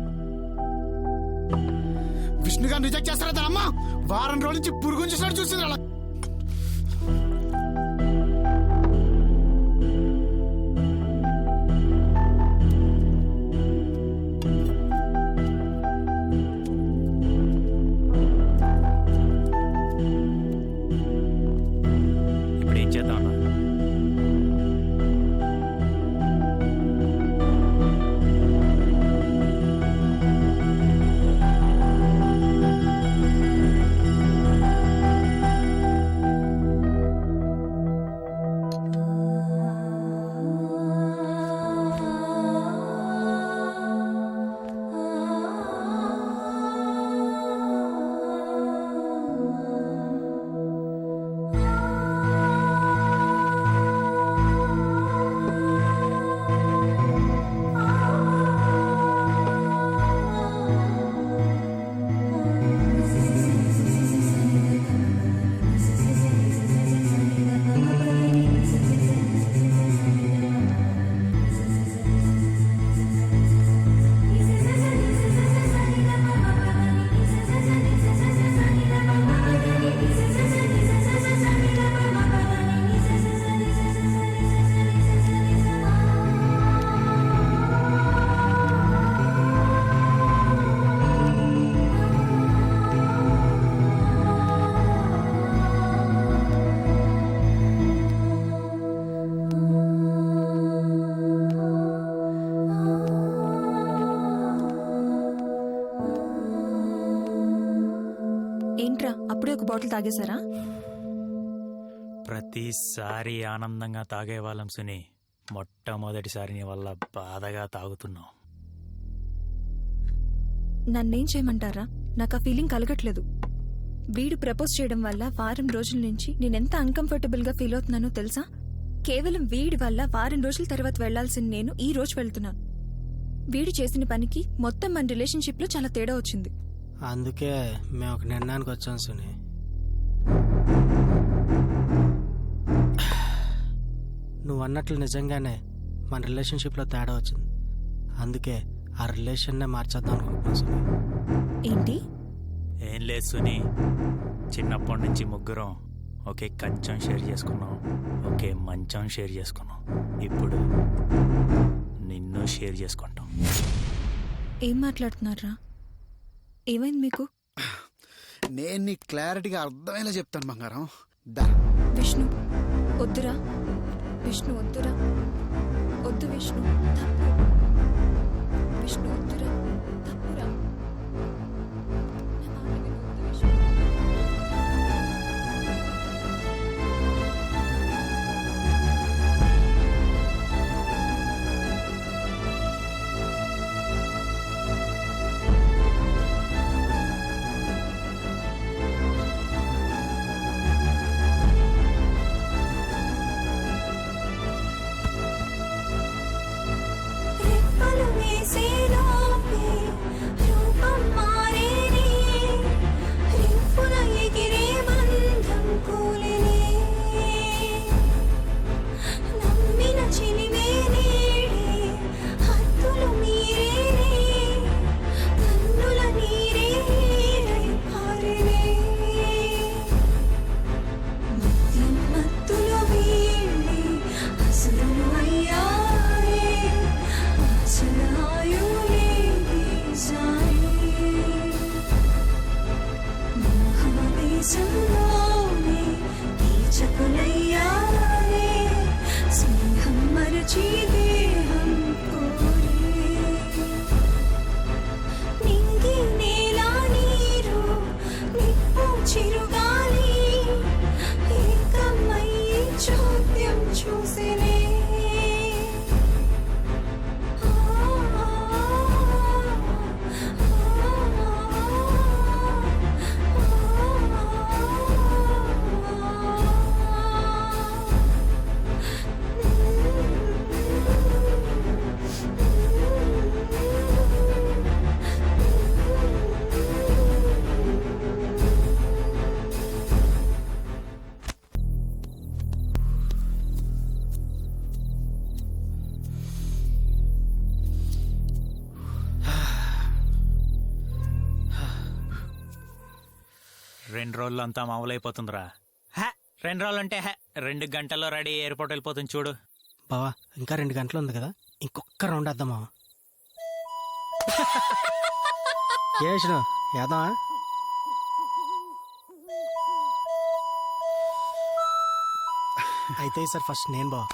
విష్ణు గారు రిజెక్ట్ చేస్తారా తన అమ్మ? వారం రోజుల నుంచి పురుగు చూసినట్టు చూసింది అలా. ఇప్పుడు ఏం చేద్దాం అన్నా? ఏంట్రా అప్పుడే ఒక బాటిల్ తాగేశారా? ప్రతిసారి ఆనందంగా తాగేవాళ్ళం సుని, మొట్టమొదటిసారి నీ వల్ల బాధగా తాగుతున్నావు. నన్నేం చేయమంటారా? నాకు ఆ ఫీలింగ్ కలగట్లేదు. వీడు ప్రపోజ్ చేయడం వల్ల వారం రోజుల నుంచి నేనెంత అన్కంఫర్టబుల్ గా ఫీల్ అవుతున్నానో తెలుసా? కేవలం వీడి వల్ల వారం రోజుల తర్వాత వెళ్లాల్సిన నేను ఈ రోజు వెళ్తున్నాను. వీడు చేసిన పనికి మొత్తం మన రిలేషన్షిప్ లో చాలా తేడా వచ్చింది. అందుకే మేము ఒక నిర్ణయానికి వచ్చాం సుని. నువ్వు అన్నట్లు నిజంగానే మన రిలేషన్షిప్లో తేడా వచ్చింది. అందుకే ఆ రిలేషన్నే మార్చేద్దాం అనుకుంటున్నాం సుని. ఏంటి? ఏం లేదు సుని, చిన్నప్పటి నుంచి ముగ్గురం ఒకే కంచం షేర్ చేసుకున్నాం, ఒకే మంచం షేర్ చేసుకున్నాం. ఇప్పుడు నిన్ను షేర్ చేసుకుంటాం. ఏం మాట్లాడుతున్నారా? ఏమైంది మీకు? నేను నీ క్లారిటీగా అర్థమయ్యేలా చెప్తాను బంగారం. దా విష్ణు వద్దురా, విష్ణు వద్దురా, వద్దు విష్ణు, తప్పు. విష్ణు వద్దురా, తప్పురా. నా మాట విను, వద్దు విష్ణు. 2 రోజులు అంతా మామూలైపోతుందిరా. 2 రోజులు అంటే 2 గంటల్లో రెడీ ఎయిర్పోర్ట్ వెళ్ళిపోతుంది చూడు. బావా ఇంకా 2 గంటలు ఉంది కదా, ఇంకొక రౌండ్ వేద్దాం మావా. ఏ విష్ణు వేద్దామా? అయితే సార్ ఫస్ట్ నేను బావా.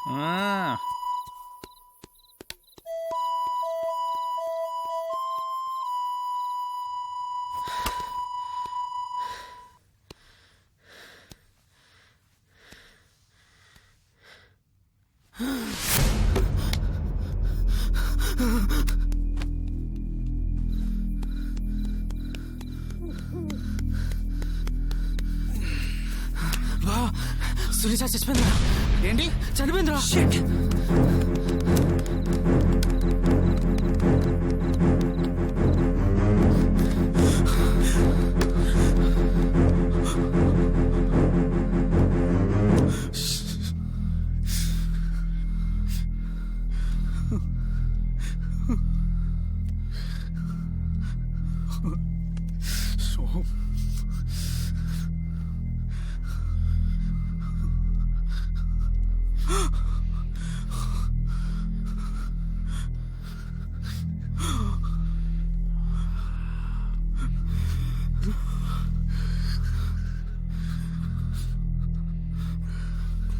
సునీత చచ్చిపోయిందా? ఏంటి చనిపోయిందిరా.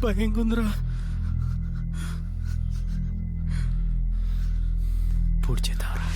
భయం కుందరా. పూర్తి చేద్దాంరా.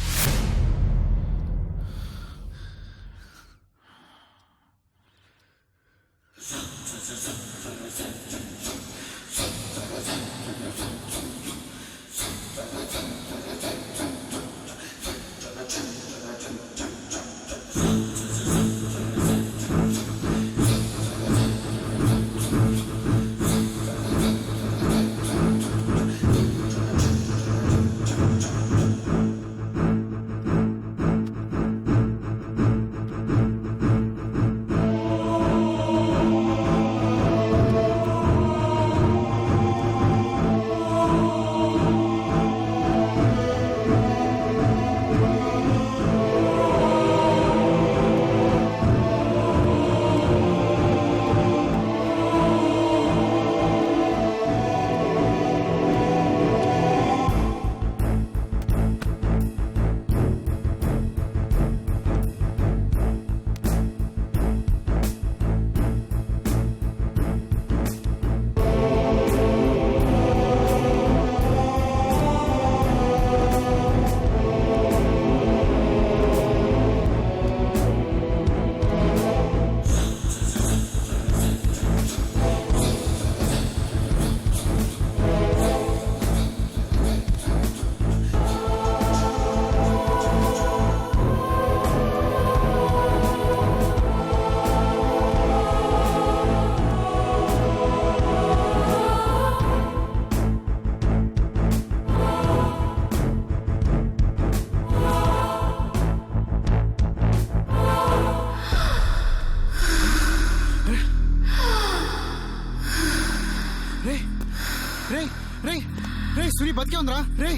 సుని బతికే ఉందిరా. రే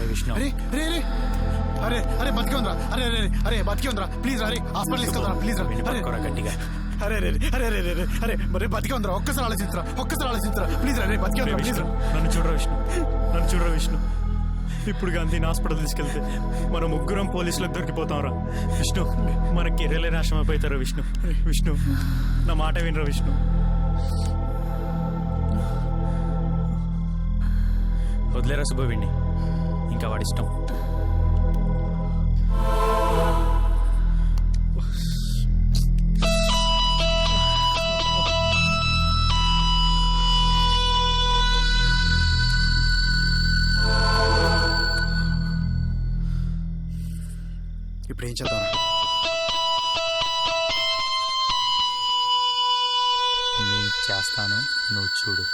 విష్ణు, రే రే రే అరే అరే బతికే ఉందిరా. అరే అరే అరే బతికే ఉందిరా. ప్లీజ్ అరే హాస్పిటల్ తీసుకెళ్తారా ప్లీజ్. గట్టిగా అరే అరే అరే అరే అరే అరే మరి బతికే ఉందిరా. ఒక్కసారి ఆలోచించరా ప్లీజ్. అరే బతికే ఉందిరా ప్లీజ్. నన్ను చూడరా విష్ణు. ఇప్పుడు గాంధీని హాస్పిటల్ తీసుకెళ్తే మన ముగ్గురం పోలీసులకు దొరికిపోతాంరా విష్ణు. మన కెరీర్లే నాశనం అయిపోతారా విష్ణు. నా మాట వినరా విష్ణు. వదిలేరా సుబ్బవిని, ఇంకా వాడిష్టం. ఇప్పుడు ఏం చేద్దాం? నేను చేస్తాను, నువ్వు చూడు.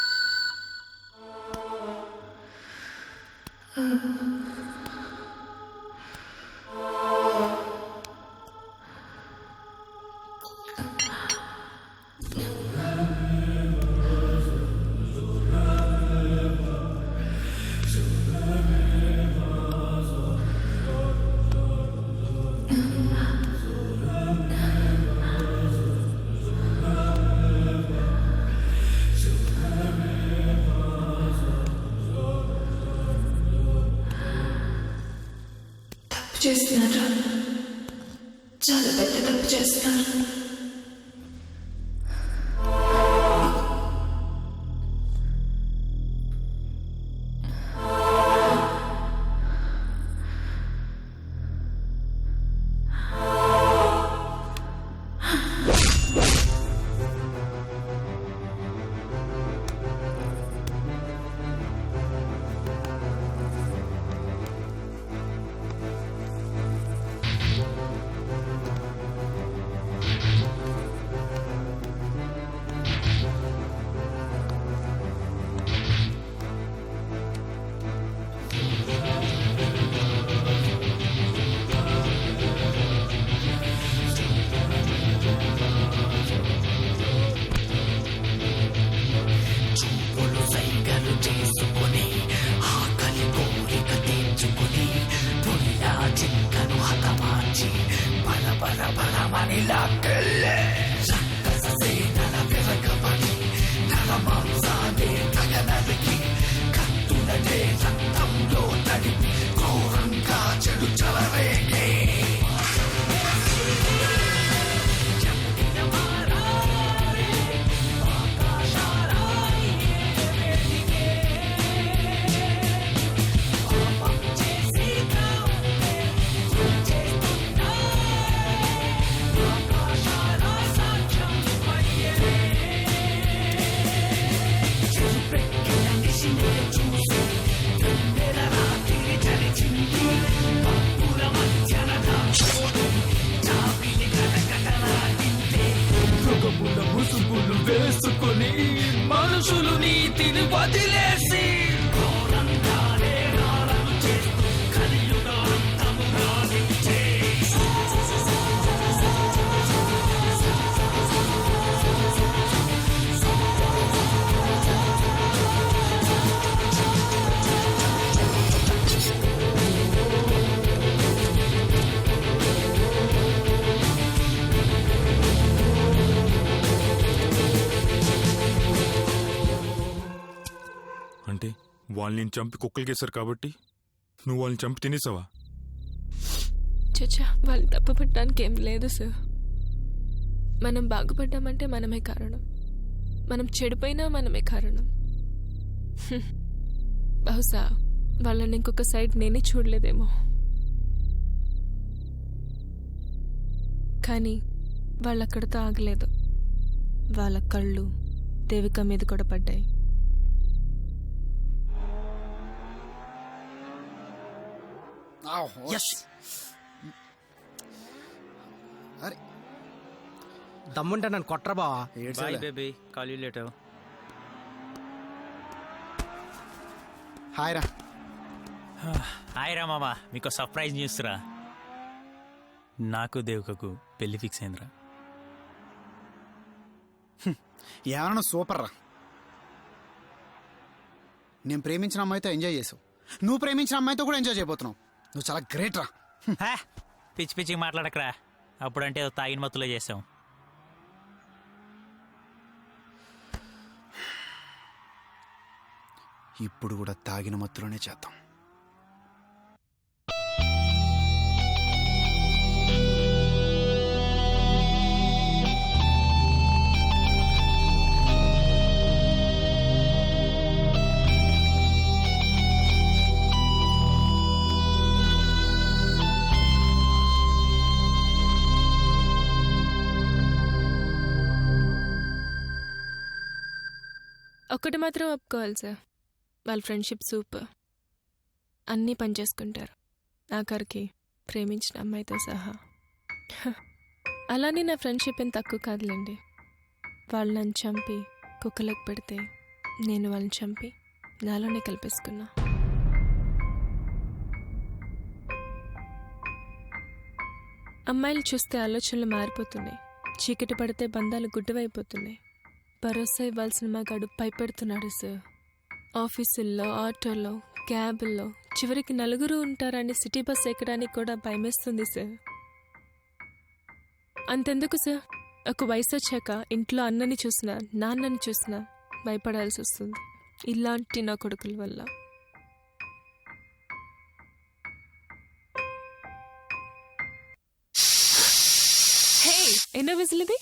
చేస్తున్నారు, చాలా పెద్ద తప్పు చేస్తున్నారు. వేసుకుని మనుషులు నీతిని వదిలేసి అంటే వాళ్ళని చంపి కుక్కలకేశారు కాబట్టి నువ్వు వాళ్ళని చంపి తినేసావా? చచ్చా, వాళ్ళు తప్పుపట్టడానికి ఏం లేదు సార్. మనం బాగుపడ్డామంటే మనమే కారణం, మనం చెడిపోయినా మనమే కారణం. బహుశా వాళ్ళని ఇంకొక సైడ్ నేనే చూడలేదేమో. కానీ వాళ్ళక్కడితో ఆగలేదు. వాళ్ళ కళ్ళు దేవిక మీద కూడా పడ్డాయి. అరే దమ్ముంటే నన్ను కొట్రా బావా. Bye baby, call you later. Hi రా. హాయ్ రా మామా, మీకు సర్ప్రైజ్ న్యూస్ రా. నాకు దేవికకు పెళ్లి ఫిక్స్ అయిందిరా. ఏమన్నా సూపర్ రా. నేను ప్రేమించిన అమ్మాయితో ఎంజాయ్ చేసావు, నువ్వు ప్రేమించిన అమ్మాయితో కూడా ఎంజాయ్ చేయబోతున్నావు. నువ్వు చాలా గ్రేట్ రా. పిచ్చి పిచ్చిగా మాట్లాడకరా. అప్పుడంటే ఏదో తాగిన మత్తులో చేసాం. ఇప్పుడు కూడా తాగిన మత్తులోనే చేద్దాం. ఒక్కటి మాత్రం ఒప్పుకోవాలి సార్, వాళ్ళ ఫ్రెండ్షిప్ సూపర్. అన్నీ పనిచేసుకుంటారు, ఆఖరికి ప్రేమించిన అమ్మాయితో సహా. అలానే నా ఫ్రెండ్షిప్ ఏం తక్కువ కాదులేండి. వాళ్ళు నన్ను చంపి కుక్కలకు పెడితే నేను వాళ్ళని చంపి నాలోనే కలిపేసుకున్నా. అమ్మాయిలు చూస్తే ఆలోచనలు మారిపోతున్నాయి, చీకటి పడితే బంధాలు గుడ్డవైపోతున్నాయి. భరోసా ఇవ్వాల్సిన మగాడు భయపెడుతున్నాడు సార్. ఆఫీసుల్లో, ఆటోలో, క్యాబుల్లో చివరికి నలుగురు ఉంటారని సిటీ బస్ ఎక్కడానికి కూడా భయమేస్తుంది సార్. అంతెందుకు సార్, ఒక వయసు వచ్చాక ఇంట్లో అన్నని చూసినా నాన్నని చూసినా భయపడాల్సి వస్తుంది ఇలాంటి నా కొడుకుల వల్ల. ఎన్నో విజిల్ ఇది?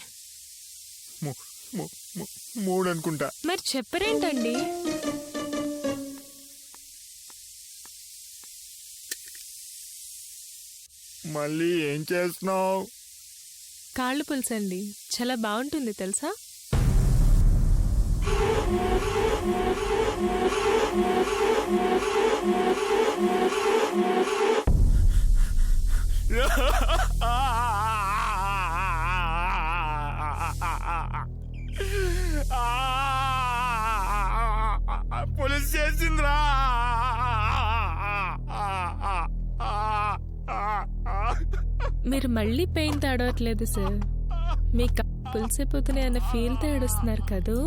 3 అనుకుంటా. మరి చెప్పరేంటండి? మళ్ళీ ఏం చేస్తున్నావు? కాళ్ళు పులుసండి, చాలా బాగుంటుంది తెలుసా? పోలీస్ చేసిందిరా. మీరు మళ్ళీ పెయిన్ తడవట్లేదు సార్, మీ పులిసిపోతున్నాయి అన్న ఫీల్ తేడుస్తున్నారు కదూ.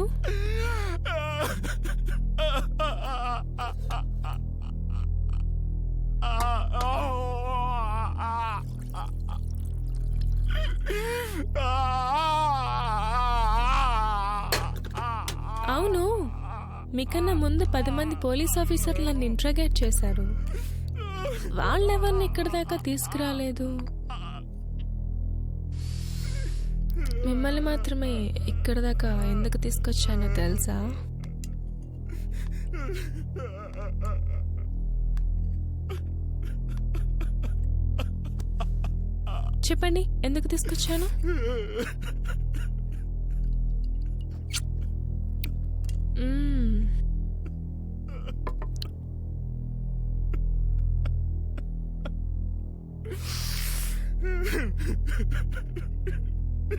అవును, మీకన్నా ముందు 10 మంది పోలీస్ ఆఫీసర్లు నన్ను ఇంట్రాగేట్ చేశారు. వాళ్ళెవరిని ఇక్కడి దాకా తీసుకురాలేదు, మిమ్మల్ని మాత్రమే ఇక్కడ దాకా ఎందుకు తీసుకొచ్చానో తెలుసా? చెప్పండి, ఎందుకు తీసుకొచ్చాను?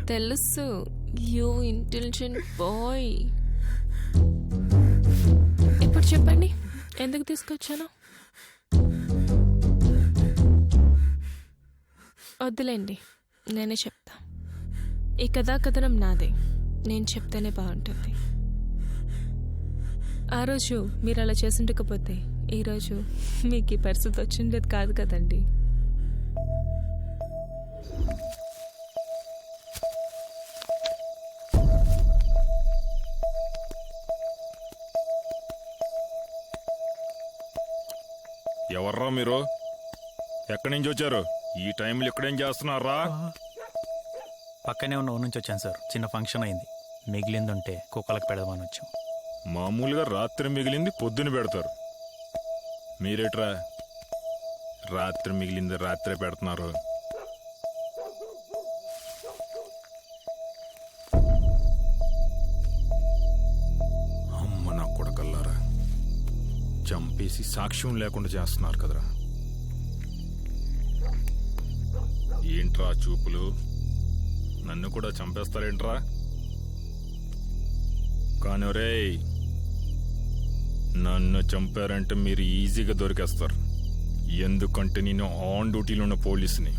తెలుసు, యూ ఇంటెలిజెంట్ బాయ్. ఇప్పుడు చెప్పండి, ఎందుకు తీసుకొచ్చాను? వద్దులేండి, నేనే చెప్తా. ఈ కథనం నాదే, నేను చెప్తేనే బాగుంటుంది. ఆ రోజు మీరు అలా చేసుండకపోతే ఈరోజు మీకు ఈ పరిస్థితి వచ్చిండేది కాదు కదండి. ఎవర్రా మీరు? ఎక్కడి నుంచి వచ్చారు? ఈ టైంలో ఇక్కడేం చేస్తున్నారా? పక్కనే ఉన్న ఊరు నుంచి వచ్చాను సార్, చిన్న ఫంక్షన్ అయింది, మిగిలిందుంటే కుక్కలకు పెడదామని వచ్చాం. మామూలుగా రాత్రి మిగిలింది పొద్దున పెడతారు, మీరేట్రా రాత్రి మిగిలింది రాత్రే పెడుతున్నారు? అమ్మ నా కొడకల్లారా, చంపేసి సాక్ష్యం లేకుండా చేస్తున్నారు కదరా. ఏంట్రా చూపులు? నన్ను కూడా చంపేస్తారేంట్రా? కానీ రేయ్, నన్ను చంపారంటే మీరు ఈజీగా దొరికేస్తారు. ఎందుకంటే నేను ఆన్ డ్యూటీలో ఉన్న పోలీసుని.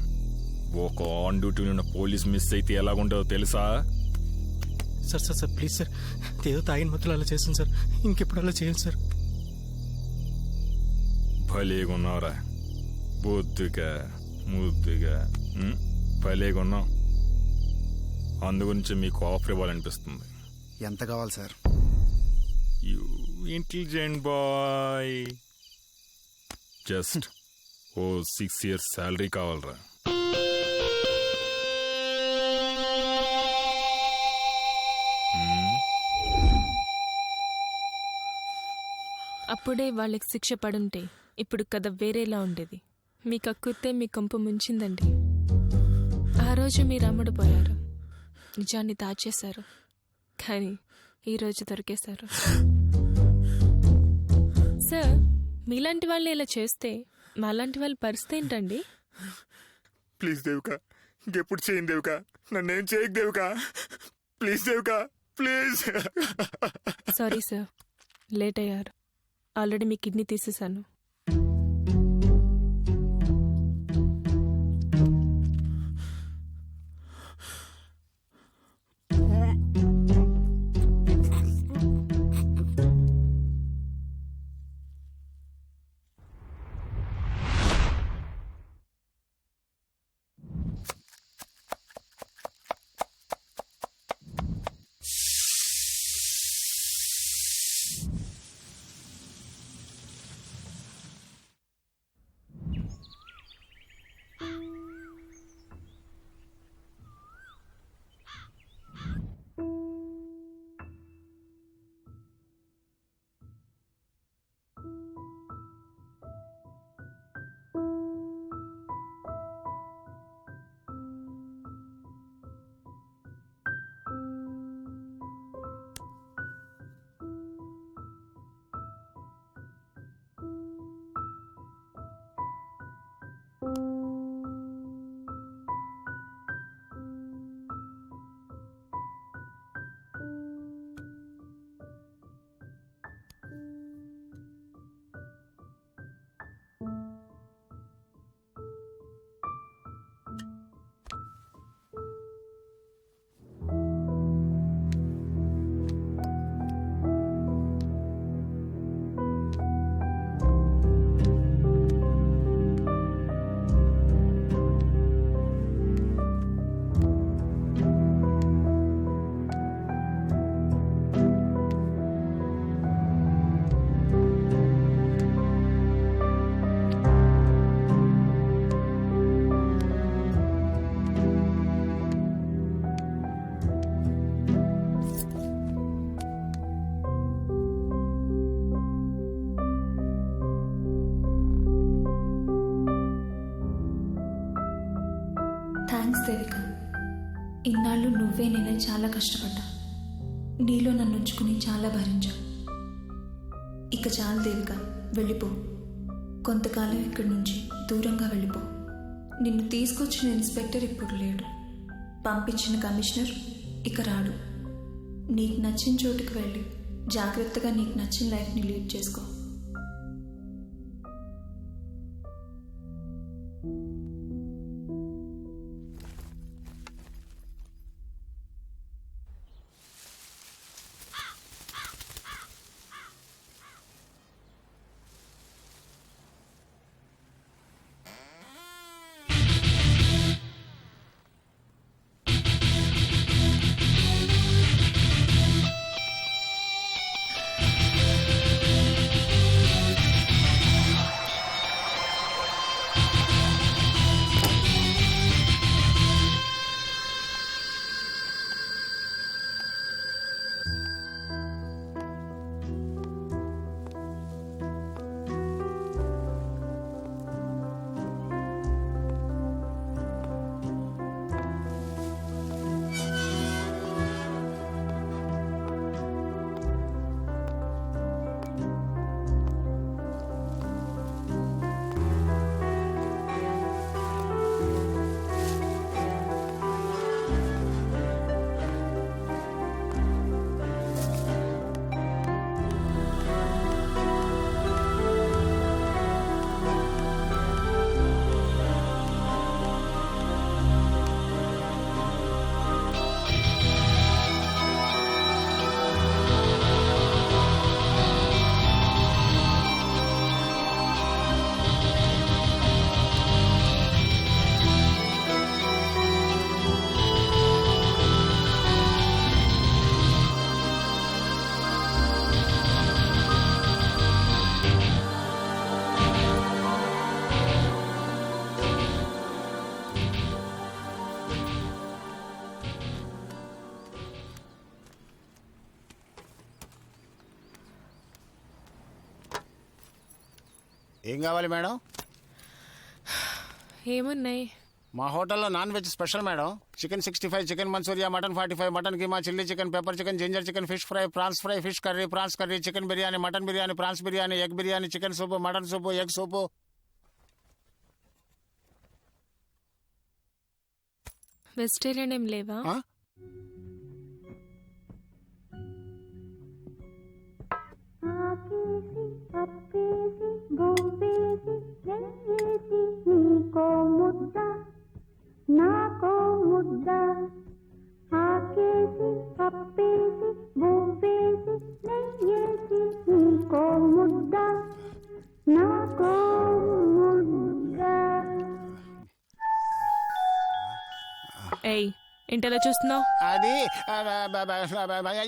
ఒక ఆన్ డ్యూటీలో ఉన్న పోలీస్ మిస్ అయితే ఎలాగుంటుందో తెలుసా? Sir sir sir please sir, ఏదో తాగిన మొత్తం అలా చేస్తాను సార్, ఇంకెప్పుడు అలా చేయండి సార్. భలేగా ఉన్నావురా, బొద్దుగా ముద్దుగా భలేగా ఉన్నావు. అందుగురించి మీకు ఆఫర్ ఇవ్వాలనిపిస్తుంది. ఎంత కావాలి sir? You intelligent boy. Just 6 years salary కావాలరా. అప్పుడే వాళ్ళకి శిక్ష పడుంటే ఇప్పుడు కథ వేరేలా ఉండేది. మీ కక్కుర్తే మీ కొంప ముంచిందండి. ఆ రోజు మీరు అమ్ముడుపోయారు, నిజాన్ని దాచేశారు, కానీ ఈరోజు దొరికేశారు. సార్, మీలాంటి వాళ్ళు ఇలా చేస్తే మాలాంటి వాళ్ళ పరిస్థితి ఏంటండి? ప్లీజ్ దేవిక, ఇంకెప్పుడు చేయను దేవిక, నన్నేం చేయకు Devika, please Devika, please. Sorry sir, late అయ్యారు. ఆల్రెడీ మీ కిడ్నీ తీసేశాను. థ్యాంక్స్ దేవిక. ఇన్నాళ్ళు నువ్వే నేనే చాలా కష్టపడ్డా. నీలో నన్ను ఉంచుకుని చాలా భరించా. ఇక చాలు దేవిక, వెళ్ళిపో. కొంతకాలం ఇక్కడి నుంచి దూరంగా వెళ్ళిపో. నిన్ను తీసుకొచ్చిన ఇన్స్పెక్టర్ ఇప్పుడు లేడు. పంపించిన కమిషనర్ ఇక రాడు. నీకు నచ్చిన చోటుకు వెళ్ళి జాగ్రత్తగా నీకు నచ్చిన లైఫ్ని లీడ్ చేసుకో. ఏం కావాలి మేడం? ఏమున్నాయి? మా హోటల్లో non veg special madam. Chicken 65, chicken Manchuria, mutton 45, mutton keema, chilli chicken, pepper chicken, ginger chicken, fish fry, prawns fry, fish curry, prawns curry, chicken biryani, mutton biryani, prawns biryani, egg biryani, chicken soup, mutton soup, egg soup. Vegetarian ఏం లేవా? ఆకేసి పప్పేసి భూపేసి నెయ్యేసి నీకో ముద్ద నాకో ముద్ద. ఆకేసి పప్పేసి భూపేసి నెయ్యేసి నీకో ముద్ద నాకో ముద్ద. ఏయ్, ఏంటలా చూస్తున్నావు? అది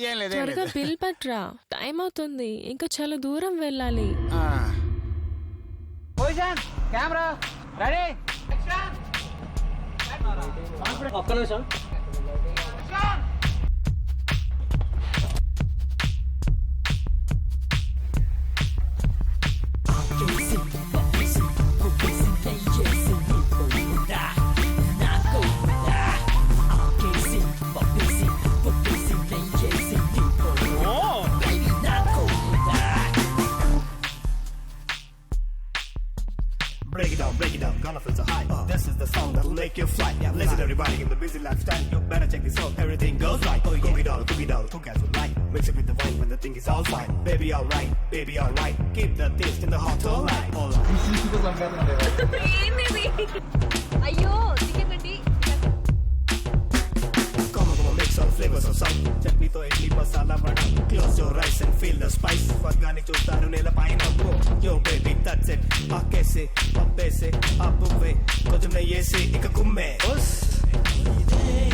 ఏం లేదు. త్వరగా బిల్ పట్రా, టైం అవుతుంది. ఇంకా చాలా దూరం వెళ్ళాలి. Camera ready. ఒక్క నిమిషం. Break it down, gonna feel so high. This is the song that'll make you fly. Listen everybody in the busy lifestyle. You better check this out, everything goes right. Cook it all, cook as you like. Mix it with the wine when the thing is all fine. Baby alright, baby alright. Keep the taste in the hot all night. అయ్యో chicken Come on, mix all flavors of sound. Chutney to idli masala vada. Close your eyes and feel the spice. Vargani chustaru nela paina bro. Yo baby that's it. Akese, apese, abuve. Kojam nahi yesi ek kumme.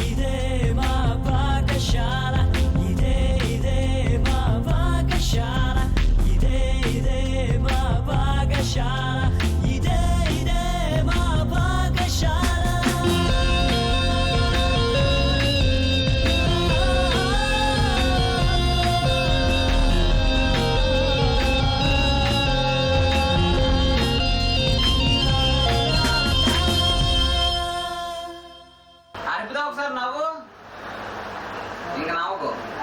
ఇదే మా పాఠశాల, ఇదే మా పాఠశాల, ఇదే మా పాఠశాల, ఇదే మా పాఠశాల. పట్టుకో